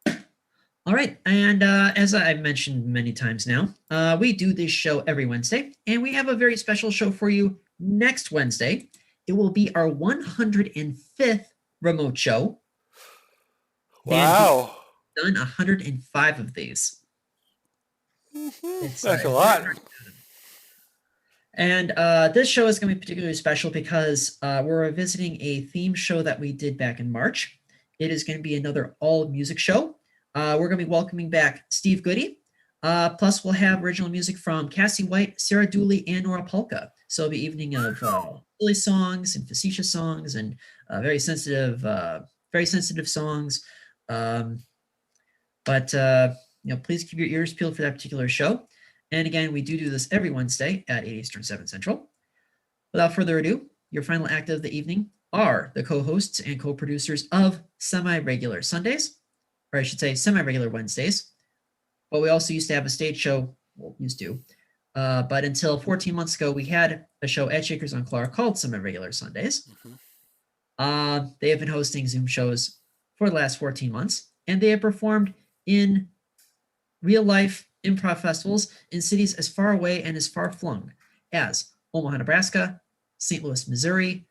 Speaker 1: All right, and as I've mentioned many times now, we do this show every Wednesday, and we have a very special show for you next Wednesday. It will be our 105th remote show.
Speaker 2: Wow.
Speaker 1: Done 105 of these.
Speaker 2: That's a lot.
Speaker 1: And this show is going to be particularly special because we're revisiting a theme show that we did back in March. It is going to be another all music show. We're going to be welcoming back Steve Goody. Plus, we'll have original music from Cassie White, Sarah Dooley, and Nora Polka. So it'll be an evening of silly songs and facetious songs and very sensitive songs. But please keep your ears peeled for that particular show. And again, we do this every Wednesday at 8 Eastern, 7 Central. Without further ado, your final act of the evening are the co-hosts and co-producers of Semi-Regular Sundays, or I should say Semi-Regular Wednesdays. But we also used to have a stage show, well, used to. But until 14 months ago, we had a show at Shakers on Clark called Semi-Regular Sundays. They have been hosting Zoom shows for the last 14 months, and they have performed in real-life improv festivals in cities as far away and as far-flung as Omaha, Nebraska, St. Louis, Missouri,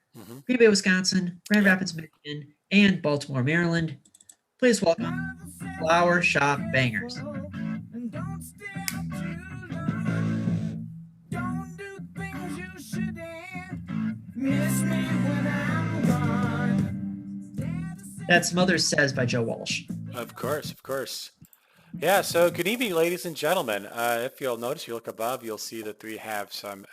Speaker 1: Green Bay, Wisconsin, Grand Rapids, Michigan, and Baltimore, Maryland. Please welcome Flower Shop Bangers. That's Mother Says by Joe Walsh.
Speaker 2: Of course, of course. Yeah, so good evening, ladies and gentlemen. If you'll notice, you look above, you'll see that we have some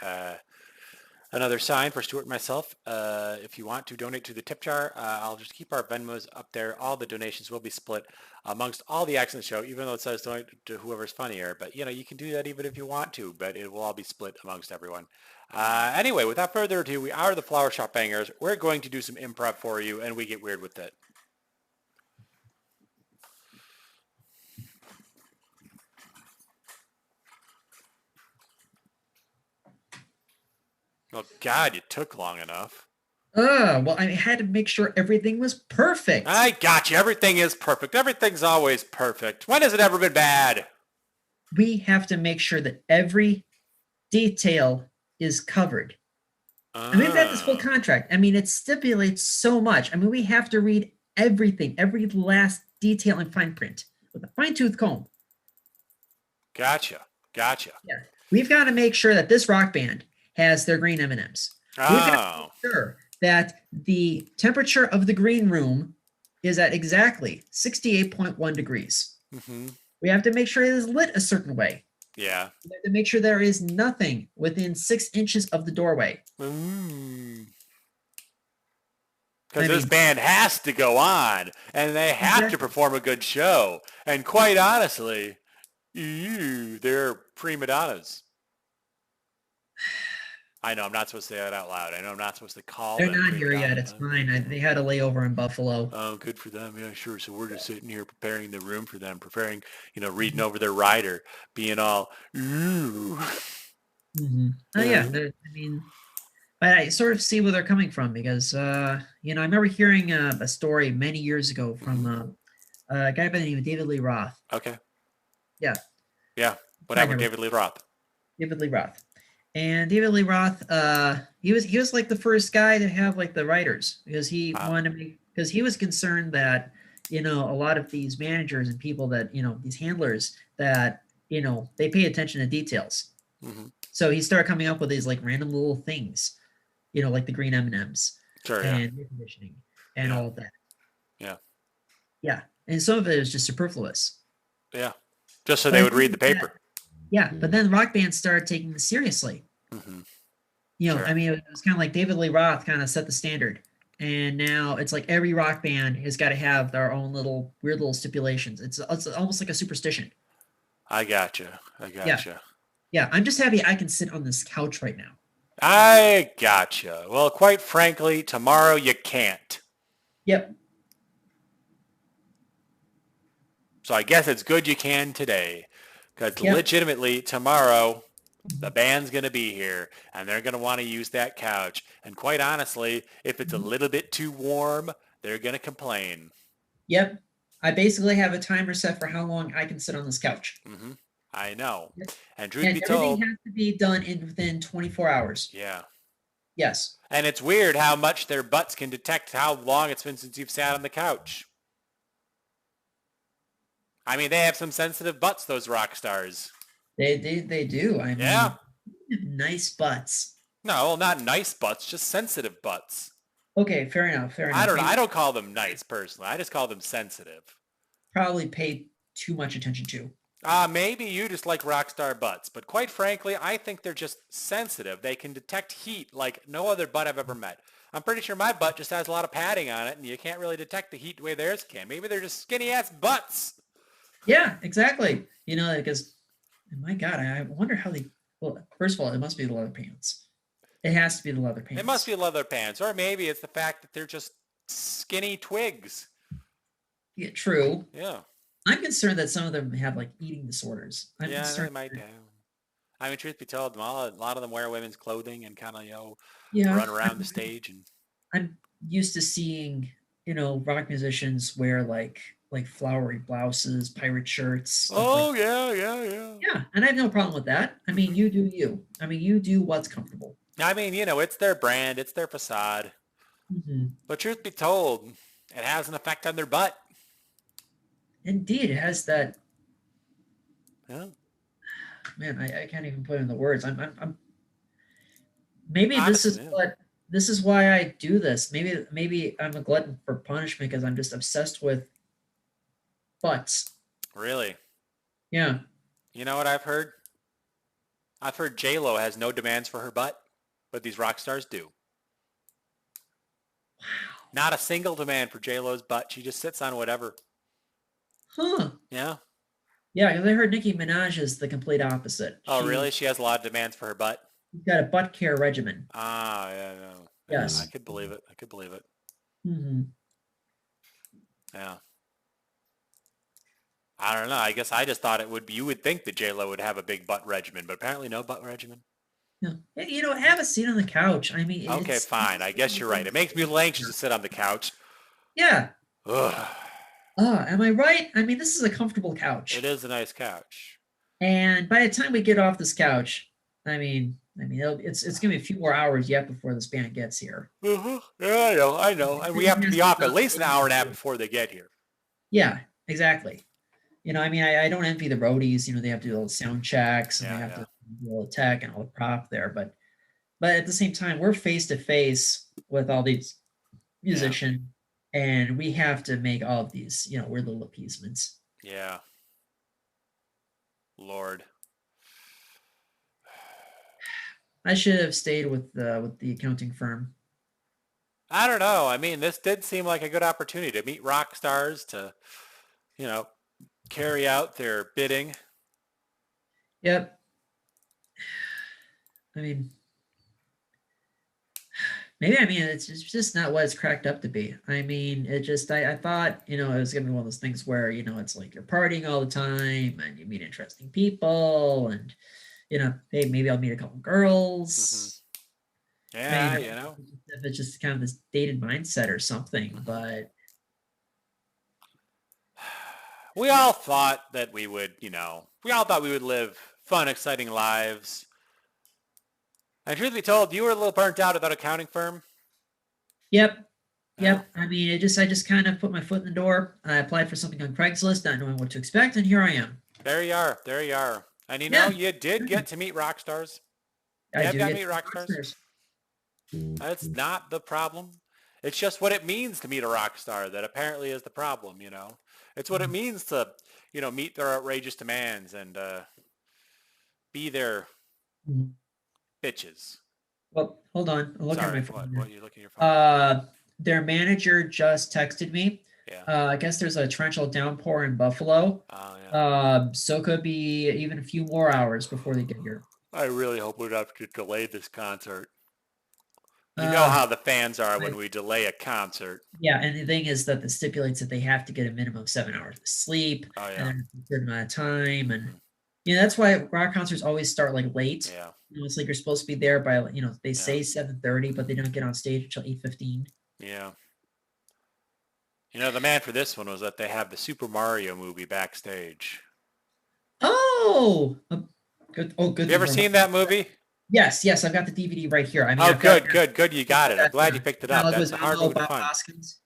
Speaker 2: another sign for Stuart and myself. If you want to donate to the tip jar, I'll just keep our Venmos up there. All the donations will be split amongst all the acts in the show, even though it says donate to whoever's funnier. But, you can do that even if you want to, but it will all be split amongst everyone. Anyway, without further ado, we are the Flower Shop Bangers. We're going to do some improv for you, and we get weird with it. Oh, God, it took long enough.
Speaker 1: Well, I had to make sure everything was perfect.
Speaker 2: I got you. Everything is perfect. Everything's always perfect. When has it ever been bad?
Speaker 1: We have to make sure that every detail is covered. We've got this full contract. It stipulates so much. We have to read everything, every last detail and fine print with a fine-tooth comb.
Speaker 2: Gotcha.
Speaker 1: Yeah. We've got to make sure that this rock band has their green M&Ms. We've got to make sure that the temperature of the green room is at exactly 68.1 degrees. We have to make sure it is lit a certain way.
Speaker 2: Yeah.
Speaker 1: To make sure there is nothing within 6 inches of the doorway.
Speaker 2: Because this band has to go on, and they have to perform a good show. And quite honestly, they're prima donnas. I know I'm not supposed to say that out loud. I know I'm not supposed to call them.
Speaker 1: They're not here yet. It's fine. They had a layover in Buffalo.
Speaker 2: Oh, good for them. Yeah, sure. So we're just sitting here preparing the room for them, reading over their rider, being all, ooh.
Speaker 1: Oh, yeah. I mean, but I sort of see where they're coming from because, I remember hearing a story many years ago from a guy by the name of David Lee Roth.
Speaker 2: Okay.
Speaker 1: Yeah.
Speaker 2: Yeah. What happened with David Lee Roth?
Speaker 1: David Lee Roth. And David Lee Roth, he was like the first guy to have like the writers because he wanted to make, because he was concerned that, a lot of these managers and people that, these handlers that, they pay attention to details. So he started coming up with these like random little things, like the green M&Ms and air conditioning and all of that. Yeah. Yeah. And some of it was just superfluous.
Speaker 2: Yeah. Just so they would read the paper.
Speaker 1: Yeah, but then rock bands started taking this seriously. I mean, it was kind of like David Lee Roth kind of set the standard. And now it's like every rock band has got to have their own weird little stipulations. It's almost like a superstition.
Speaker 2: I gotcha.
Speaker 1: Yeah, I'm just happy I can sit on this couch right now.
Speaker 2: I gotcha. Well, quite frankly, tomorrow you can't.
Speaker 1: Yep.
Speaker 2: So I guess it's good you can today. Because legitimately, tomorrow, the band's going to be here, and they're going to want to use that couch. And quite honestly, if it's a little bit too warm, they're going to complain.
Speaker 1: Yep. I basically have a timer set for how long I can sit on this couch.
Speaker 2: I know.
Speaker 1: Yep.
Speaker 2: And truth be told,
Speaker 1: everything has to be done within 24 hours.
Speaker 2: Yeah.
Speaker 1: Yes.
Speaker 2: And it's weird how much their butts can detect how long it's been since you've sat on the couch. I mean, they have some sensitive butts, those rock stars.
Speaker 1: They do. I mean, nice butts.
Speaker 2: No, not nice butts, just sensitive butts.
Speaker 1: Okay, fair enough.
Speaker 2: I don't call them nice personally. I just call them sensitive.
Speaker 1: Probably pay too much attention to.
Speaker 2: Maybe you just like rock star butts, but quite frankly, I think they're just sensitive. They can detect heat like no other butt I've ever met. I'm pretty sure my butt just has a lot of padding on it, and you can't really detect the heat the way theirs can. Maybe they're just skinny-ass butts.
Speaker 1: Yeah, exactly. Because, my God, I wonder how they... Well, first of all, it must be the leather pants. It has to be the leather pants.
Speaker 2: It must be leather pants, or maybe it's the fact that they're just skinny twigs.
Speaker 1: Yeah, true.
Speaker 2: Yeah.
Speaker 1: I'm concerned that some of them have, eating disorders.
Speaker 2: They might have. I mean, truth be told, a lot of them wear women's clothing and kind of, run around the stage. And
Speaker 1: I'm used to seeing, rock musicians wear, like flowery blouses, pirate shirts.
Speaker 2: Oh, yeah.
Speaker 1: Yeah, and I have no problem with that. I mean, you do you. I mean, you do what's comfortable.
Speaker 2: I mean, it's their brand. It's their facade. But truth be told, it has an effect on their butt.
Speaker 1: Indeed, it has that.
Speaker 2: Yeah.
Speaker 1: Man, I can't even put it in the words. I'm maybe honestly, this is why I do this. Maybe I'm a glutton for punishment because I'm just obsessed with butts.
Speaker 2: Really?
Speaker 1: Yeah.
Speaker 2: You know what I've heard? I've heard J-Lo has no demands for her butt, but these rock stars do.
Speaker 1: Wow.
Speaker 2: Not a single demand for J-Lo's butt. She just sits on whatever.
Speaker 1: Huh.
Speaker 2: Yeah.
Speaker 1: Yeah, because I heard Nicki Minaj is the complete opposite.
Speaker 2: Oh, really? She has a lot of demands for her butt?
Speaker 1: She's got a butt care regimen.
Speaker 2: Ah, yeah.
Speaker 1: Yes.
Speaker 2: I could believe it.
Speaker 1: Mm-hmm.
Speaker 2: Yeah. I don't know. I guess I just thought it would be, you would think that J-Lo would have a big butt regimen, but apparently no butt regimen.
Speaker 1: Yeah. Have a seat on the couch. I mean,
Speaker 2: okay, fine. I guess you're right. It makes me a little anxious to sit on the couch.
Speaker 1: Yeah.
Speaker 2: Ugh.
Speaker 1: Am I right? I mean, this is a comfortable couch.
Speaker 2: It is a nice couch.
Speaker 1: And by the time we get off this couch, it's gonna be a few more hours yet before this band gets here.
Speaker 2: Yeah, I know. And we have to be off at least an hour and a half before they get here.
Speaker 1: Yeah, exactly. I don't envy the roadies. They have to do all the sound checks and they have to do all the tech and all the prop there. But at the same time, we're face to face with all these musicians, and we have to make all of these, we're little appeasements.
Speaker 2: Yeah. Lord.
Speaker 1: I should have stayed with the accounting firm.
Speaker 2: I don't know. I mean, this did seem like a good opportunity to meet rock stars, to, you know, carry out their bidding.
Speaker 1: Yep. I mean, maybe, I mean, it's just not what it's cracked up to be. I mean, it just, I thought, it was going to be one of those things where, it's like you're partying all the time and you meet interesting people and, hey, maybe I'll meet a couple girls.
Speaker 2: Yeah,
Speaker 1: If it's just kind of this dated mindset or something, but
Speaker 2: we all thought that we would, we all thought we would live fun, exciting lives. And truth be told, you were a little burnt out at that accounting firm.
Speaker 1: Yep. I mean, I just kind of put my foot in the door. I applied for something on Craigslist, not knowing what to expect, and here I am.
Speaker 2: There you are. And you did get to meet rock stars. You have got to meet rock stars. That's not the problem. It's just what it means to meet a rock star that apparently is the problem, It's what it means to, meet their outrageous demands and be their bitches.
Speaker 1: Well, hold on. I'm looking at my phone.
Speaker 2: What are you looking at your phone?
Speaker 1: Their manager just texted me.
Speaker 2: Yeah.
Speaker 1: I guess there's a torrential downpour in Buffalo.
Speaker 2: Oh, yeah.
Speaker 1: So could be even a few more hours before they get here.
Speaker 2: I really hope we don't have to delay this concert. You know how the fans are when we delay a concert.
Speaker 1: Yeah, and the thing is that it stipulates that they have to get a minimum of 7 hours of sleep and a certain amount of time. And that's why rock concerts always start like late.
Speaker 2: Yeah.
Speaker 1: It's like you're supposed to be there by, they say 7:30, but they don't get on stage until 8:15.
Speaker 2: Yeah. The man for this one was that they have the Super Mario movie backstage.
Speaker 1: Oh, good. Oh, good.
Speaker 2: You ever seen that movie?
Speaker 1: Yes. I've got the DVD right here. I mean,
Speaker 2: good. You got it. I'm glad you picked it up. That's a hard movie to find.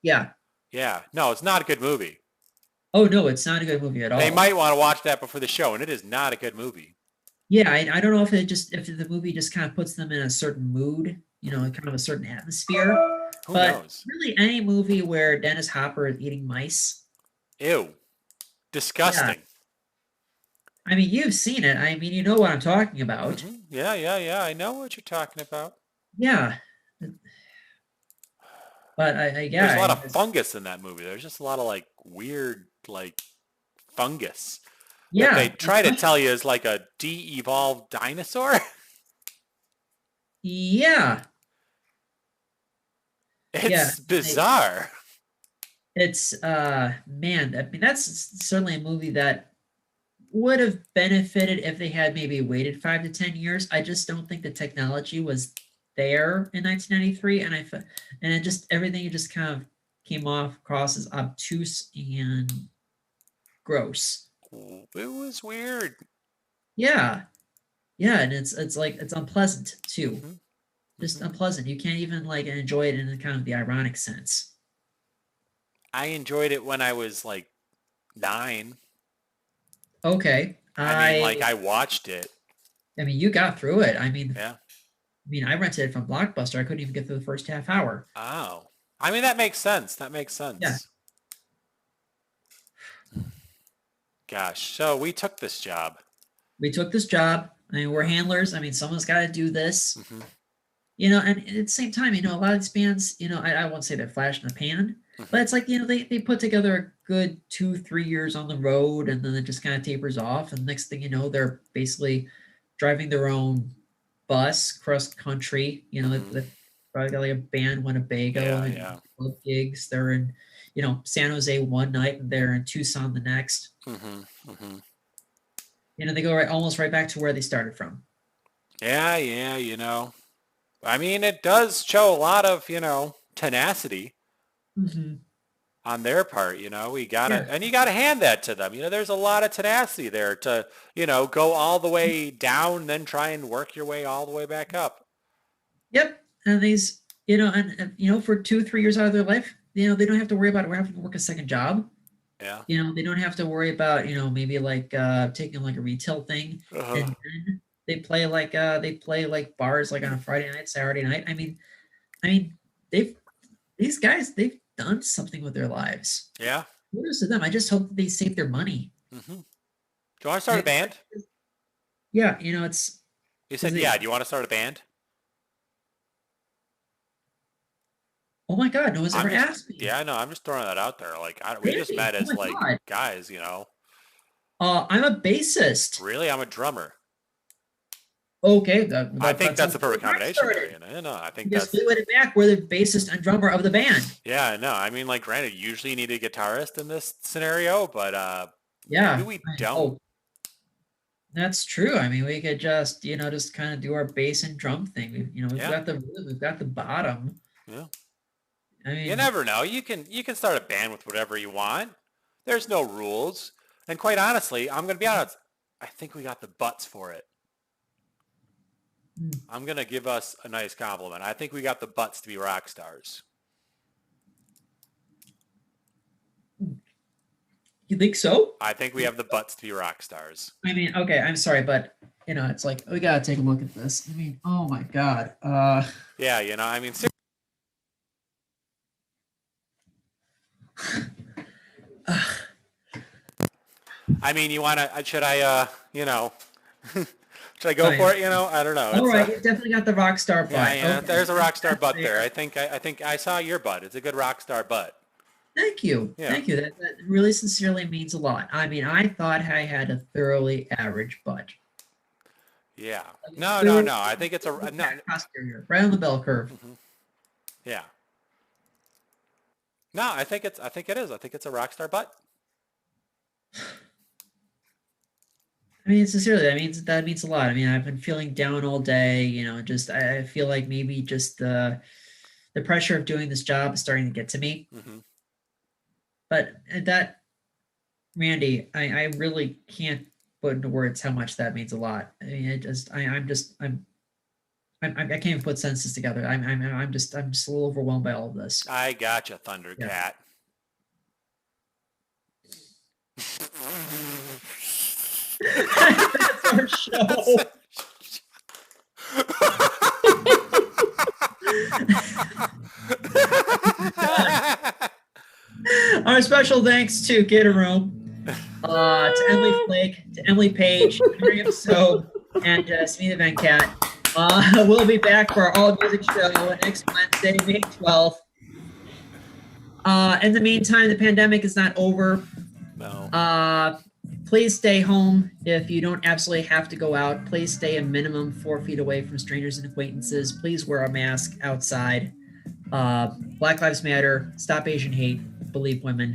Speaker 1: Yeah.
Speaker 2: Yeah. No, it's not a good movie.
Speaker 1: Oh, no, it's not a good movie at all.
Speaker 2: They might want to watch that before the show, and it is not a good movie.
Speaker 1: Yeah, I don't know if if the movie just kind of puts them in a certain mood, kind of a certain atmosphere.
Speaker 2: Who knows?
Speaker 1: Really, any movie where Dennis Hopper is eating mice.
Speaker 2: Ew. Disgusting.
Speaker 1: Yeah. I mean, you've seen it. I mean, you know what I'm talking about.
Speaker 2: Mm-hmm. Yeah. I know what you're talking about.
Speaker 1: Yeah. But I guess
Speaker 2: there's a lot of fungus in that movie. There's just a lot of like weird like fungus.
Speaker 1: Yeah.
Speaker 2: That they try to tell you is like a de-evolved dinosaur.
Speaker 1: Yeah.
Speaker 2: It's bizarre.
Speaker 1: It's man, I mean that's certainly a movie that would have benefited if they had maybe waited 5 to 10 years. I just don't think the technology was there in 1993, and it just everything just kind of came across as obtuse and gross.
Speaker 2: It was weird.
Speaker 1: Yeah, and it's like it's unpleasant too. Just unpleasant. You can't even like enjoy it in kind of the ironic sense.
Speaker 2: I enjoyed it when I was like 9.
Speaker 1: Okay.
Speaker 2: I watched it.
Speaker 1: I mean, you got through it. I mean,
Speaker 2: yeah.
Speaker 1: I mean, I rented it from Blockbuster. I couldn't even get through the first half hour.
Speaker 2: Oh. I mean, that makes sense.
Speaker 1: Yeah.
Speaker 2: Gosh. So we took this job.
Speaker 1: I mean, we're handlers. I mean, someone's got to do this.
Speaker 2: Mm-hmm.
Speaker 1: And at the same time, a lot of these bands, I won't say they're flash in the pan, but it's like, they put together a good 2-3 years on the road, and then it just kind of tapers off. And next thing you know, they're basically driving their own bus cross country. They've probably got like a band Winnebago and club gigs. They're in, San Jose one night and they're in Tucson the next. They go almost right back to where they started from.
Speaker 2: Yeah. I mean, it does show a lot of, tenacity on their part. We gotta, and you gotta hand that to them. There's a lot of tenacity there to, go all the way down, then try and work your way all the way back up.
Speaker 1: Yep. And these, and for 2-3 years out of their life, they don't have to worry about having to work a second job.
Speaker 2: Yeah.
Speaker 1: They don't have to worry about, maybe like taking like a retail thing. And then they play like bars like on a Friday night, Saturday night. I mean, these guys, they've done something with their lives.
Speaker 2: Yeah.
Speaker 1: Kudos to them. I just hope that they save their money.
Speaker 2: Do you want to start a band?
Speaker 1: Yeah,
Speaker 2: You said, yeah, do you want to start a band?
Speaker 1: Oh my God, no one's ever asked me.
Speaker 2: Yeah, I know. I'm just throwing that out there. Like, we just met as like guys, you know.
Speaker 1: I'm a bassist.
Speaker 2: Really? I'm a drummer.
Speaker 1: Okay,
Speaker 2: I think that's the perfect combination. You know, I think that's
Speaker 1: Fleetwood and Mac were the bassist and drummer of the band.
Speaker 2: Yeah, no, I mean, like, granted, usually you need a guitarist in this scenario, but
Speaker 1: yeah,
Speaker 2: maybe we don't.
Speaker 1: That's true. I mean, we could just, you know, just kind of do our bass and drum thing. We've got the bottom.
Speaker 2: Yeah.
Speaker 1: I mean,
Speaker 2: you never know. You can start a band with whatever you want. There's no rules. And quite honestly, I'm going to be honest, I think we got the butts for it. I'm going to give us a nice compliment. I think we got the butts to be rock stars.
Speaker 1: You think so?
Speaker 2: I think we have the butts to be rock stars.
Speaker 1: I mean, okay, I'm sorry, but, you know, it's like, we got to take a look at this. I mean, oh my God.
Speaker 2: Yeah, you know, I mean, I mean, you want to, should I, you know, should I go for it? You know, I don't know.
Speaker 1: All right, you definitely got the rock star butt.
Speaker 2: Yeah, okay. There's a rock star butt there. I think I saw your butt. It's a good rock star butt.
Speaker 1: Thank you. Yeah. Thank you. That really sincerely means a lot. I mean, I thought I had a thoroughly average butt.
Speaker 2: Yeah. No. I think it's
Speaker 1: posterior, right on the bell curve.
Speaker 2: Mm-hmm. Yeah. No, I think it is. I think it's a rock star butt.
Speaker 1: I mean, sincerely, that means a lot. I mean, I've been feeling down all day, you know, just I feel like maybe just the pressure of doing this job is starting to get to me.
Speaker 2: Mm-hmm.
Speaker 1: But that, Randy, I really can't put into words how much that means a lot. I mean, I can't even put sentences together. I'm just a little overwhelmed by all of this.
Speaker 2: I gotcha, Thundercat. Yeah.
Speaker 1: That's our show. Our special thanks to Get a Room, to Emily Flake, to Emily Paige, Mariam Sobh, and Smita Venkat. We'll be back for our all music show next Wednesday, May 12th. In the meantime, the pandemic is not over.
Speaker 2: No.
Speaker 1: Please stay home if you don't absolutely have to go out. Please stay a minimum 4 feet away from strangers and acquaintances. Please wear a mask outside. Black Lives Matter. Stop Asian hate. Believe women.